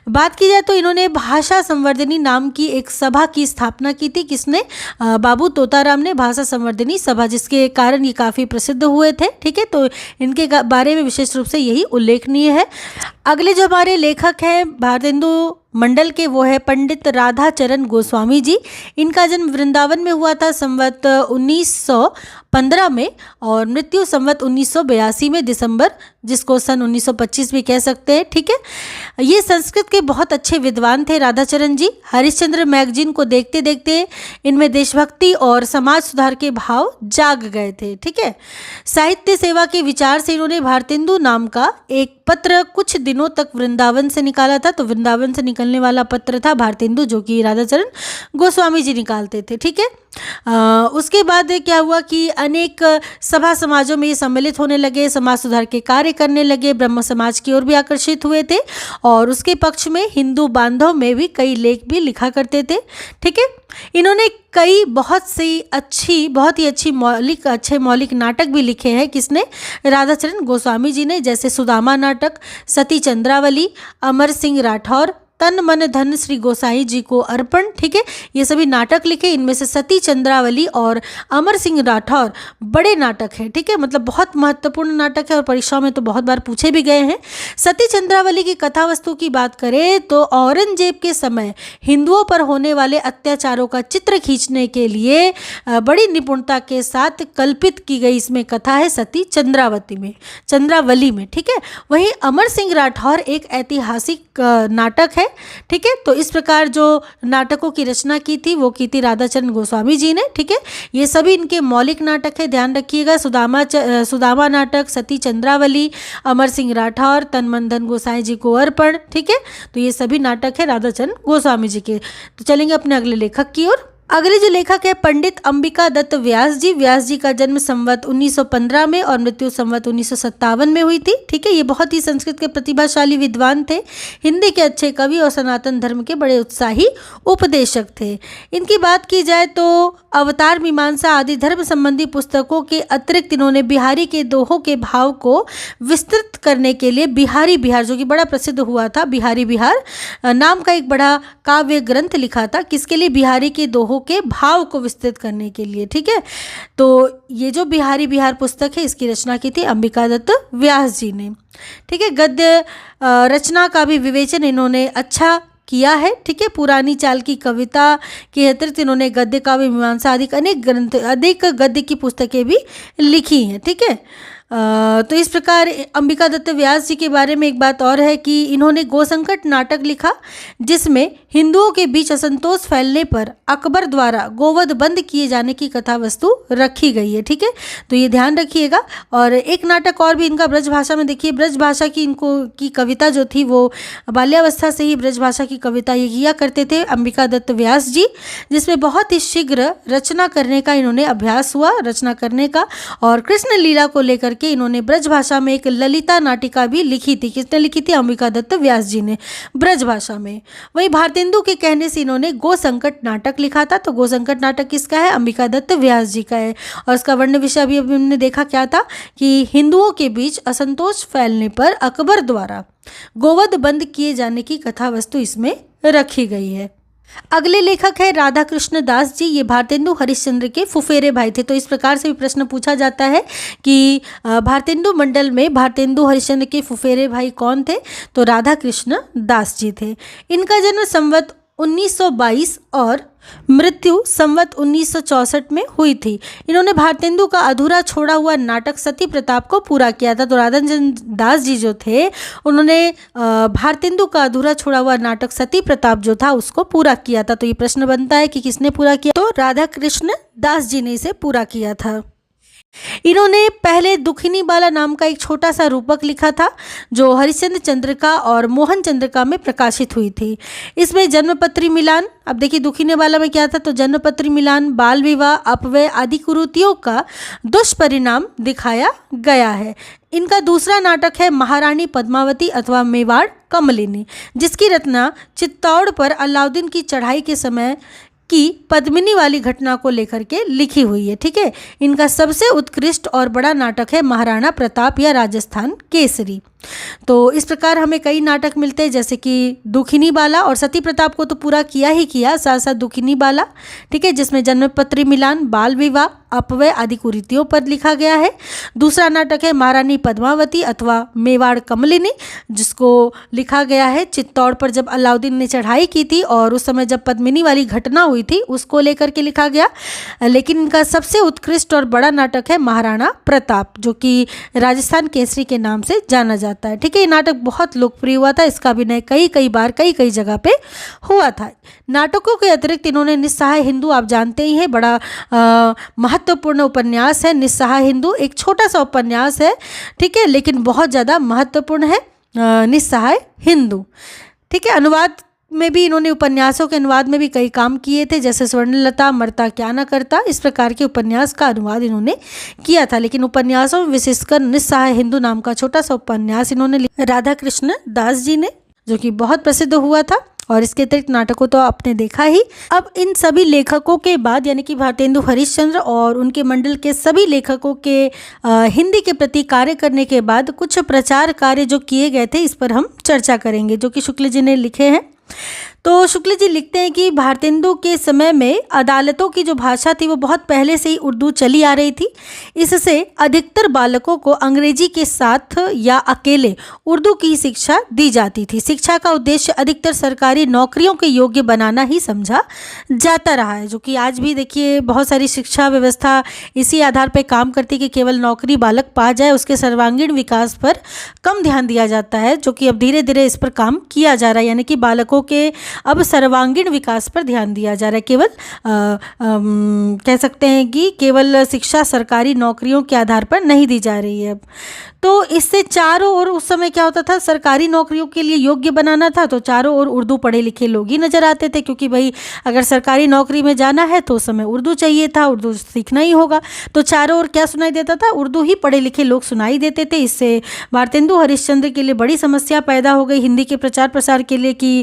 बात की जाए तो इन्होंने भाषा संवर्धनी नाम की एक सभा की स्थापना की थी। किसने? बाबू तोताराम ने भाषा संवर्धनी सभा, जिसके कारण ये काफ़ी प्रसिद्ध हुए थे। ठीक है, तो इनके बारे में विशेष रूप से यही उल्लेखनीय है। अगले जो हमारे लेखक हैं भारतेंदु मंडल के, वो है पंडित राधाचरण गोस्वामी जी। इनका जन्म वृंदावन में हुआ था संवत 1915 में और मृत्यु संवत 1982 में दिसंबर, जिसको सन 1925 भी कह सकते हैं। ठीक है, ये संस्कृत के बहुत अच्छे विद्वान थे राधाचरण जी। हरिश्चंद्र मैगजीन को देखते देखते इनमें देशभक्ति और समाज सुधार के भाव जाग गए थे। ठीक है, साहित्य सेवा के विचार से इन्होंने भारतेंदु नाम का एक पत्र कुछ दिनों तक वृंदावन से निकाला था। तो वृंदावन से निकलने वाला पत्र था भारतेंदु, जो कि राधाचरण गोस्वामी जी निकालते थे। ठीक है, उसके बाद क्या हुआ कि अनेक सभा समाजों में ये सम्मिलित होने लगे, समाज सुधार के कार्य करने लगे, ब्रह्म समाज की ओर भी आकर्षित हुए थे और उसके पक्ष में हिंदू बांधव में भी कई लेख भी लिखा करते थे। ठीक है, इन्होंने कई बहुत ही अच्छे मौलिक नाटक भी लिखे हैं। किसने? राधाचरण गोस्वामी जी ने, जैसे सुदामा नाटक, सती चंद्रावली, अमर सिंह राठौर, तन मन धन श्री गोसाई जी को अर्पण। ठीक है, ये सभी नाटक लिखे। इनमें से सती चंद्रावली और अमर सिंह राठौर बड़े नाटक हैं। ठीक है, मतलब बहुत महत्वपूर्ण नाटक है और परीक्षाओं में तो बहुत बार पूछे भी गए हैं। सती चंद्रावली की कथा वस्तु की बात करें तो औरंगजेब के समय हिंदुओं पर होने वाले अत्याचारों का चित्र खींचने के लिए बड़ी निपुणता के साथ कल्पित की गई इसमें कथा है सती चंद्रावली में। ठीक है, वहीं अमर सिंह राठौर एक ऐतिहासिक नाटक है है। ठीक है, तो इस प्रकार जो नाटकों की रचना की थी वो की थी राधाचरण गोस्वामी जी ने। ठीक है, ये सभी इनके मौलिक नाटक है, ध्यान रखिएगा। सुदामा नाटक, सती चंद्रावली, अमर सिंह राठौर, तन मन धन गोसाई जी को अर्पण। ठीक है, तो ये सभी नाटक है राधाचरण गोस्वामी जी के। तो चलेंगे अपने अगले लेखक की ओर। अगले जो लेखक है पंडित अंबिका दत्त व्यास जी। व्यास जी का जन्म संवत 1915 में और मृत्यु संवत 1957 में हुई थी। ठीक है, ये बहुत ही संस्कृत के प्रतिभाशाली विद्वान थे, हिंदी के अच्छे कवि और सनातन धर्म के बड़े उत्साही उपदेशक थे। इनकी बात की जाए तो अवतार मीमांसा आदि धर्म संबंधी पुस्तकों के अतिरिक्त इन्होंने बिहारी के दोहों के भाव को विस्तृत करने के लिए बिहारी बिहार, जो कि बड़ा प्रसिद्ध हुआ था, बिहारी बिहार नाम का एक बड़ा काव्य ग्रंथ लिखा था। किसके लिए? बिहारी के दोहों के भाव को विस्तृत करने के लिए। ठीक है, तो ये जो बिहारी बिहार पुस्तक है इसकी रचना की थी अंबिका दत्त व्यास जी ने। ठीक है, गद्य रचना का भी विवेचन इन्होंने अच्छा किया है। ठीक है, पुरानी चाल की कविता के अतिरिक्त इन्होंने गद्य काव्य मीमांसा आदि अधिक गद्य की पुस्तकें भी लिखी हैं। ठीक है, तो इस प्रकार अंबिका दत्त व्यास जी के बारे में एक बात और है कि इन्होंने गोसंकट नाटक लिखा, जिसमें हिंदुओं के बीच असंतोष फैलने पर अकबर द्वारा गोवध बंद किए जाने की कथा वस्तु रखी गई है। ठीक है, तो ये ध्यान रखिएगा। और एक नाटक और भी इनका ब्रज भाषा में, देखिए ब्रज भाषा की की कविता जो थी वो बाल्यावस्था से ही ब्रज भाषा की कविता ये किया करते थे अंबिका दत्त व्यास जी, जिसमें बहुत ही शीघ्र रचना करने का इन्होंने अभ्यास हुआ, रचना करने का। और कृष्ण लीला को लेकर के इन्होंने ब्रज भाषा में एक ललिता नाटिका भी लिखी थी। किसने लिखी थी? अंबिका दत्त व्यास जी ने, ब्रज भाषा में। वही भारतेंदु के कहने से इन्होंने गोसंकट नाटक लिखा था। तो गोसंकट नाटक किसका है? अंबिका दत्त व्यास जी का है। और इसका वर्ण विषय अभी हमने देखा क्या था कि हिंदुओं के बीच असंतोष फैलने पर अकबर द्वारा गोवध बंद किए जाने की कथा वस्तु इसमें रखी गई है। अगले लेखक है राधा कृष्ण दास जी। ये भारतेंदु हरिश्चंद्र के फुफेरे भाई थे। तो इस प्रकार से भी प्रश्न पूछा जाता है कि भारतेंदु मंडल में भारतेंदु हरिश्चंद्र के फुफेरे भाई कौन थे? तो राधा कृष्ण दास जी थे। इनका जन्म संवत 1922 और मृत्यु संवत 1964 में हुई थी। इन्होंने भारतेंदु का अधूरा छोड़ा हुआ नाटक सती प्रताप को पूरा किया था। तो राधाचंद्र दास जी जो थे उन्होंने भारतेंदु का अधूरा छोड़ा हुआ नाटक सती प्रताप जो था उसको पूरा किया था। तो ये प्रश्न बनता है कि किसने पूरा किया? तो राधा कृष्ण दास जी ने इसे पूरा किया था। इन्होंने पहले दुखिनी बाला नाम का एक छोटा सा रूपक लिखा था जो हरिश्चंद्र चंद्रिका और मोहन चंद्रिका में प्रकाशित हुई थी। इसमें जन्मपत्री मिलान, अब देखिए दुखिनी बाला में क्या था? तो जन्मपत्री मिलान, बाल विवाह, अपव्यय आदि कुरीतियों का दुष्परिणाम दिखाया गया है। इनका दूसरा नाटक है महारानी पद्मावती अथवा मेवाड़ कमलिनी, जिसकी रचना चित्तौड़ पर अलाउद्दीन की चढ़ाई के समय की पद्मिनी वाली घटना को लेकर के लिखी हुई है। ठीक है, इनका सबसे उत्कृष्ट और बड़ा नाटक है महाराणा प्रताप या राजस्थान केसरी। तो इस प्रकार हमें कई नाटक मिलते हैं, जैसे कि दुखिनी बाला, और सती प्रताप को तो पूरा किया ही किया, साथ साथ दुखिनी बाला। ठीक है, जिसमें जन्मपत्री मिलान, बाल विवाह, अपव्यय आदि कुरीतियों पर लिखा गया है। दूसरा नाटक है महारानी पद्मावती अथवा मेवाड़ कमलिनी, जिसको लिखा गया है चित्तौड़ पर जब अलाउद्दीन ने चढ़ाई की थी और उस समय जब पद्मिनी वाली घटना हुई थी उसको लेकर के लिखा गया। लेकिन इनका सबसे उत्कृष्ट और बड़ा नाटक है महाराणा प्रताप, जो कि राजस्थान केसरी के नाम से जाना जाता है। ठीक है, ये नाटक बहुत लोकप्रिय हुआ था, इसका अभिनय कई बार कई जगह पे हुआ था। नाटकों के अतिरिक्त इन्होंने निस्सहाय हिंदू, आप जानते ही हैं, बड़ा महत्वपूर्ण उपन्यास है निस्सहाय हिंदू। एक छोटा सा उपन्यास है, ठीक है, लेकिन बहुत ज़्यादा महत्वपूर्ण है निस्सहाय हिंदू। ठीक है, अनुवाद में भी इन्होंने, उपन्यासों के अनुवाद में भी कई काम किए थे, जैसे स्वर्णलता, मरता क्या न करता, इस प्रकार के उपन्यास का अनुवाद इन्होंने किया था। लेकिन उपन्यासों में विशेषकर निस्सहाय हिंदू नाम का छोटा सा उपन्यास इन्होंने राधा कृष्ण दास जी ने, जो कि बहुत प्रसिद्ध हुआ था। और इसके अतिरिक्त नाटकों तो आपने देखा ही। अब इन सभी लेखकों के बाद, यानी कि भारतेंदु हरिश्चंद्र और उनके मंडल के सभी लेखकों के हिंदी के प्रति कार्य करने के बाद कुछ प्रचार कार्य जो किए गए थे, इस पर हम चर्चा करेंगे, जो कि शुक्ल जी ने लिखे हैं। तो शुक्ल जी लिखते हैं कि भारतेंदु के समय में अदालतों की जो भाषा थी वो बहुत पहले से ही उर्दू चली आ रही थी। इससे अधिकतर बालकों को अंग्रेजी के साथ या अकेले उर्दू की शिक्षा दी जाती थी। शिक्षा का उद्देश्य अधिकतर सरकारी नौकरियों के योग्य बनाना ही समझा जाता रहा है, जो कि आज भी देखिए बहुत सारी शिक्षा व्यवस्था इसी आधार पर काम करती कि केवल नौकरी बालक पा जाए, उसके सर्वांगीण विकास पर कम ध्यान दिया जाता है, जो कि अब धीरे धीरे इस पर काम किया जा रहा है। यानी कि बालकों के अब सर्वांगीण विकास पर ध्यान दिया जा रहा है। केवल कह सकते हैं कि केवल शिक्षा सरकारी नौकरियों के आधार पर नहीं दी जा रही है अब। तो इससे चारों ओर उस समय क्या होता था, सरकारी नौकरियों के लिए योग्य बनाना था तो चारों ओर उर्दू पढ़े लिखे लोग ही नजर आते थे, क्योंकि भाई अगर सरकारी नौकरी में जाना है तो उस समय उर्दू चाहिए था, उर्दू सीखना ही होगा। तो चारों ओर क्या सुनाई देता था, उर्दू ही पढ़े लिखे लोग सुनाई देते थे। इससे भारतेंदु हरिश्चंद्र के लिए बड़ी समस्या पैदा हो गई हिंदी के प्रचार प्रसार के लिए, कि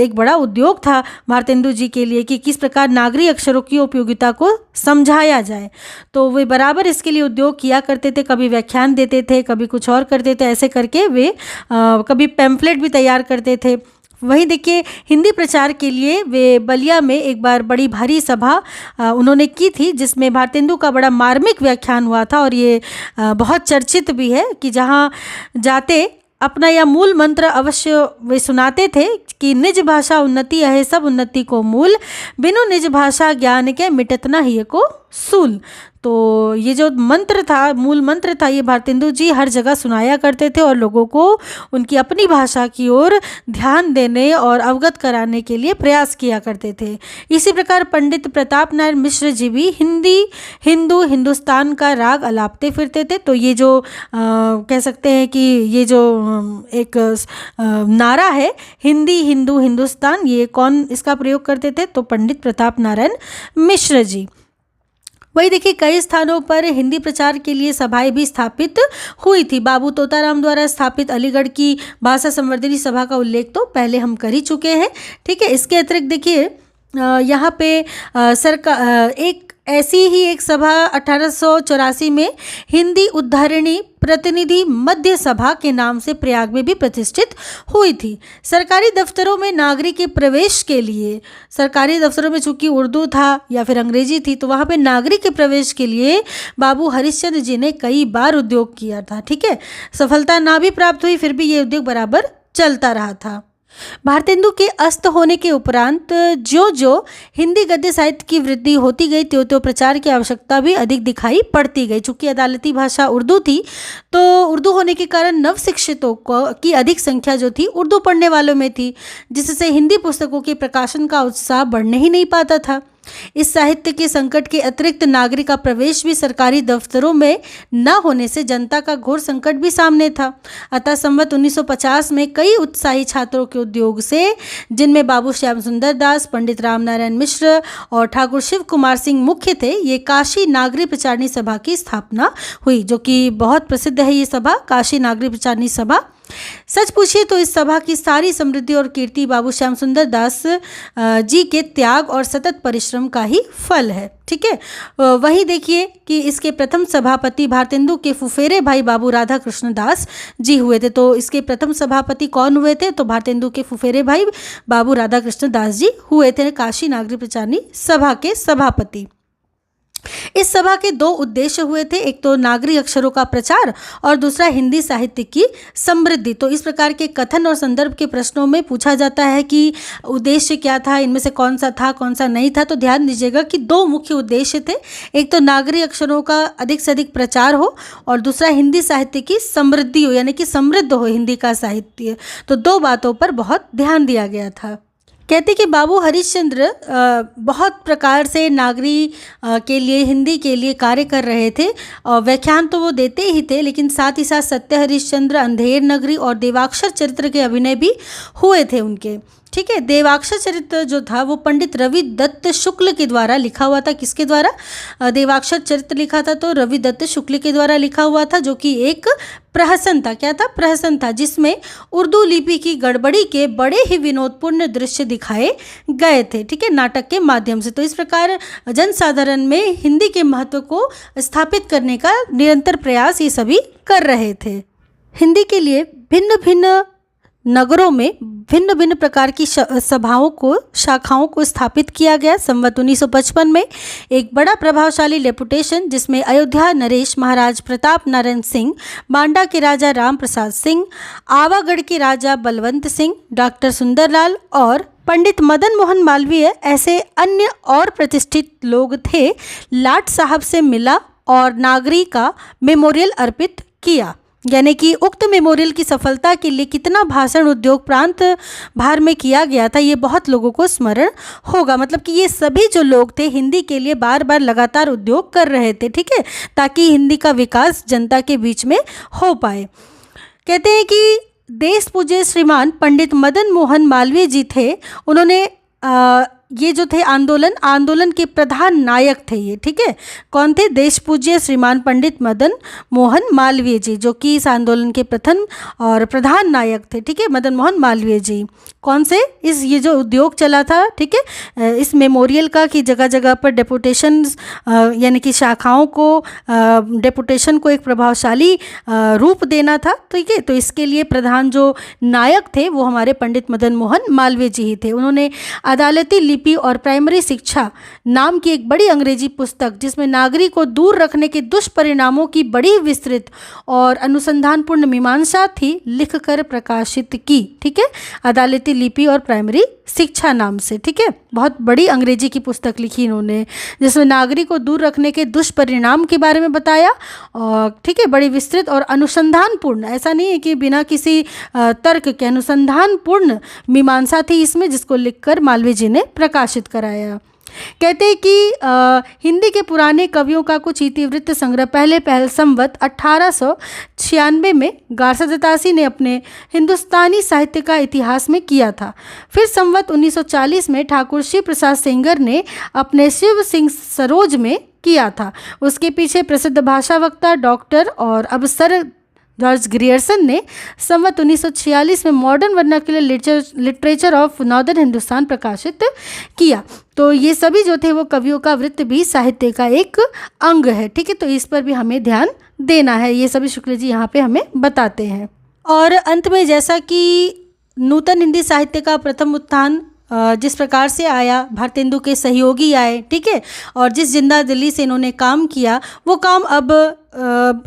एक बड़ा उद्योग था भारतेंदु जी के लिए कि किस प्रकार नागरी अक्षरों की उपयोगिता को समझाया जाए। तो वे बराबर इसके लिए उद्योग किया करते थे, कभी व्याख्यान देते थे, कभी कुछ और करते थे, ऐसे करके वे कभी पैम्फलेट भी तैयार करते थे। वहीं देखिए हिंदी प्रचार के लिए वे बलिया में एक बार बड़ी भारी सभा उन्होंने की थी, जिसमें भारतेंदु का बड़ा मार्मिक व्याख्यान हुआ था। और ये बहुत चर्चित भी है कि जहाँ जाते अपना यह मूल मंत्र अवश्य वे सुनाते थे कि निज भाषा उन्नति है सब उन्नति को मूल, बिनु निज भाषा ज्ञान के मिटत न हिय को सूल। तो ये जो मंत्र था, मूल मंत्र था, ये भारतेंदु जी हर जगह सुनाया करते थे और लोगों को उनकी अपनी भाषा की ओर ध्यान देने और अवगत कराने के लिए प्रयास किया करते थे। इसी प्रकार पंडित प्रताप नारायण मिश्र जी भी हिंदी हिंदू हिंदुस्तान का राग अलापते फिरते थे। तो ये जो कह सकते हैं कि ये जो एक नारा है हिंदी हिंदू हिंदुस्तान, ये कौन इसका प्रयोग करते थे, तो पंडित प्रताप नारायण मिश्र जी। वही देखिए कई स्थानों पर हिंदी प्रचार के लिए सभाएं भी स्थापित हुई थी। बाबू तोताराम द्वारा स्थापित अलीगढ़ की भाषा संवर्धनी सभा का उल्लेख तो पहले हम कर ही चुके हैं। ठीक है, इसके अतिरिक्त देखिए यहाँ पे सरकार एक ऐसी ही एक सभा 1884 में हिंदी उद्धारिणी प्रतिनिधि मध्य सभा के नाम से प्रयाग में भी प्रतिष्ठित हुई थी। सरकारी दफ्तरों में नागरिक के प्रवेश के लिए, सरकारी दफ्तरों में चूंकि उर्दू था या फिर अंग्रेजी थी, तो वहाँ पे नागरिक के प्रवेश के लिए बाबू हरिश्चंद्र जी ने कई बार उद्योग किया था। ठीक है, सफलता ना भी प्राप्त हुई फिर भी ये उद्योग बराबर चलता रहा था। भारतेंदु के अस्त होने के उपरांत जो जो हिंदी गद्य साहित्य की वृद्धि होती गई त्यों त्यों प्रचार की आवश्यकता भी अधिक दिखाई पड़ती गई। चूंकि अदालती भाषा उर्दू थी तो उर्दू होने के कारण नव शिक्षितों की अधिक संख्या जो थी उर्दू पढ़ने वालों में थी, जिससे हिंदी पुस्तकों के प्रकाशन का उत्साह बढ़ने ही नहीं पाता था। इस साहित्य के संकट के अतिरिक्त नागरिक का प्रवेश भी सरकारी दफ्तरों में न होने से जनता का घोर संकट भी सामने था। अतः संवत 1950 में कई उत्साही छात्रों के उद्योग से, जिनमें बाबू श्याम सुंदर दास, पंडित रामनारायण मिश्र और ठाकुर शिव कुमार सिंह मुख्य थे, ये काशी नागरी प्रचारणी सभा की स्थापना हुई, जो कि बहुत प्रसिद्ध है ये सभा, काशी नागरी प्रचारणी सभा। सच पूछिए तो इस सभा की सारी समृद्धि और कीर्ति बाबू श्याम सुंदर दास जी के त्याग और सतत परिश्रम का ही फल है। ठीक है, वहीं देखिए कि इसके प्रथम सभापति भारतेंदु के फुफेरे भाई बाबू राधा कृष्ण दास जी हुए थे। तो इसके प्रथम सभापति कौन हुए थे, तो भारतेंदु के फुफेरे भाई बाबू राधा कृष्ण दास जी हुए थे काशी नागरी प्रचारणी सभा के सभापति। इस सभा के दो उद्देश्य हुए थे, एक तो नागरी अक्षरों का प्रचार और दूसरा हिंदी साहित्य की समृद्धि। तो इस प्रकार के कथन और संदर्भ के प्रश्नों में पूछा जाता है कि उद्देश्य क्या था, इनमें से कौन सा था कौन सा नहीं था। तो ध्यान दीजिएगा कि दो मुख्य उद्देश्य थे, एक तो नागरी अक्षरों का अधिक से अधिक प्रचार हो और दूसरा हिंदी साहित्य की समृद्धि हो, यानी कि समृद्ध हो हिंदी का साहित्य। तो दो बातों पर बहुत ध्यान दिया गया था। कहते कि बाबू हरिश्चंद्र बहुत प्रकार से नागरी के लिए, हिंदी के लिए कार्य कर रहे थे और व्याख्यान तो वो देते ही थे, लेकिन साथ ही साथ सत्य हरिश्चंद्र, अंधेर नगरी और देवाक्षर चरित्र के अभिनय भी हुए थे उनके। ठीक है, देवाक्षर चरित्र जो था वो पंडित रवि दत्त शुक्ल के द्वारा लिखा हुआ था। किसके द्वारा? देवाक्षर चरित्र लिखा था तो रवि दत्त शुक्ल के द्वारा लिखा हुआ था, जो कि एक प्रहसन था। क्या था? प्रहसन था, जिसमें उर्दू लिपि की गड़बड़ी के बड़े ही विनोदपूर्ण दृश्य दिखाए गए थे। ठीक है, नाटक के माध्यम से। तो इस प्रकार जनसाधारण में हिंदी के महत्व को स्थापित करने का निरंतर प्रयास ये सभी कर रहे थे। हिंदी के लिए भिन्न भिन्न नगरों में भिन्न भिन्न प्रकार की सभाओं को, शाखाओं को स्थापित किया गया। संवत 1955 में एक बड़ा प्रभावशाली डेपुटेशन जिसमें अयोध्या नरेश महाराज प्रताप नारायण सिंह, बांडा के राजा राम प्रसाद सिंह, आवागढ़ के राजा बलवंत सिंह, डॉक्टर सुंदरलाल और पंडित मदन मोहन मालवीय ऐसे अन्य और प्रतिष्ठित लोग थे, लाट साहब से मिला और नागरी का मेमोरियल अर्पित किया। यानी कि उक्त मेमोरियल की सफलता के लिए कितना भाषण उद्योग प्रांत भर में किया गया था, ये बहुत लोगों को स्मरण होगा। मतलब कि ये सभी जो लोग थे हिंदी के लिए बार बार लगातार उद्योग कर रहे थे, ठीक है, ताकि हिंदी का विकास जनता के बीच में हो पाए। कहते हैं कि देश पूज्य श्रीमान पंडित मदन मोहन मालवीय जी थे, उन्होंने ये जो थे आंदोलन के प्रधान नायक थे ये, ठीक है। कौन थे? देश पूज्य श्रीमान पंडित मदन मोहन मालवीय जी, जो कि इस आंदोलन के प्रथम और प्रधान नायक थे, ठीक है, मदन मोहन मालवीय जी। कौन से? ये जो उद्योग चला था, ठीक है, इस मेमोरियल का, कि जगह जगह पर डेपुटेशन यानी कि शाखाओं को, डेपुटेशन को एक प्रभावशाली रूप देना था, ठीक है। तो इसके लिए प्रधान जो नायक थे वो हमारे पंडित मदन मोहन मालवीय जी ही थे। उन्होंने अदालती लिपि और प्राइमरी शिक्षा नाम की एक बड़ी अंग्रेजी पुस्तक, जिसमें नागरिक को दूर रखने के दुष्परिणामों की बड़ी विस्तृत और अनुसंधानपूर्ण मीमांसा थी, लिखकर प्रकाशित की, ठीक है। अदालती लिपि और प्राइमरी शिक्षा नाम से, ठीक है, बहुत बड़ी अंग्रेजी की पुस्तक लिखी इन्होंने, जिसमें नागरिक को दूर रखने के दुष्परिणाम के बारे में बताया, और ठीक है, बड़ी विस्तृत और अनुसंधानपूर्ण, ऐसा नहीं है कि बिना किसी तर्क के, अनुसंधानपूर्ण मीमांसा थी इसमें, जिसको लिखकर मालवीय जी ने प्रकाशित कराया। कहते हैं कि हिंदी के पुराने कवियों का कुछ इतिवृत्त संग्रह पहल संवत 1896 में गारसा दत्तासी ने अपने हिंदुस्तानी साहित्य का इतिहास में किया था। फिर संवत 1940 में ठाकुर शिव प्रसाद सेंगर ने अपने शिव सिंह सरोज में किया था। उसके पीछे प्रसिद्ध भाषा वक्ता डॉक्टर और अब सर जॉर्ज ग्रियर्सन ने संवत 1946 में modern vernacular literature of northern Hindustan प्रकाशित किया। तो ये सभी जो थे वो कवियों का वृत्त भी साहित्य का एक अंग है, ठीक है। तो इस पर भी हमें ध्यान देना है, ये सभी शुक्ल जी यहाँ पे हमें बताते हैं। और अंत में, जैसा कि नूतन हिंदी साहित्य का प्रथम उत्थान जिस प्रकार से आया, भारतेंदु के सहयोगी आए, ठीक है, और जिस जिंदा दिली से इन्होंने काम किया, वो काम अब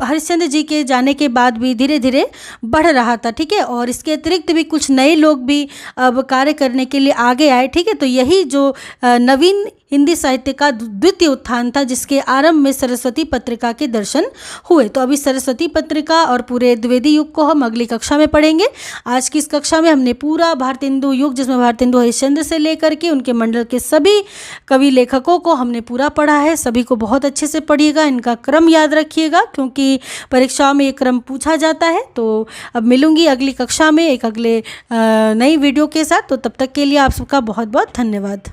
हरिश्चंद्र जी के जाने के बाद भी धीरे धीरे बढ़ रहा था, ठीक है। और इसके अतिरिक्त भी कुछ नए लोग भी अब कार्य करने के लिए आगे आए, ठीक है। तो यही जो नवीन हिंदी साहित्य का द्वितीय उत्थान था, जिसके आरंभ में सरस्वती पत्रिका के दर्शन हुए। तो अभी सरस्वती पत्रिका और पूरे द्विवेदी युग को हम अगली कक्षा में पढ़ेंगे। आज की इस कक्षा में हमने पूरा भारतेंदु युग, जिसमें भारतेंदु हरिश्चंद्र से लेकर के उनके मंडल के सभी कवि लेखकों को हमने पूरा पढ़ा है। सभी को बहुत अच्छे से पढ़िएगा, इनका क्रम याद रखिएगा, क्योंकि परीक्षाओं में ये क्रम पूछा जाता है। तो अब मिलूंगी अगली कक्षा में एक अगले नई वीडियो के साथ। तो तब तक के लिए आप सबका बहुत बहुत धन्यवाद।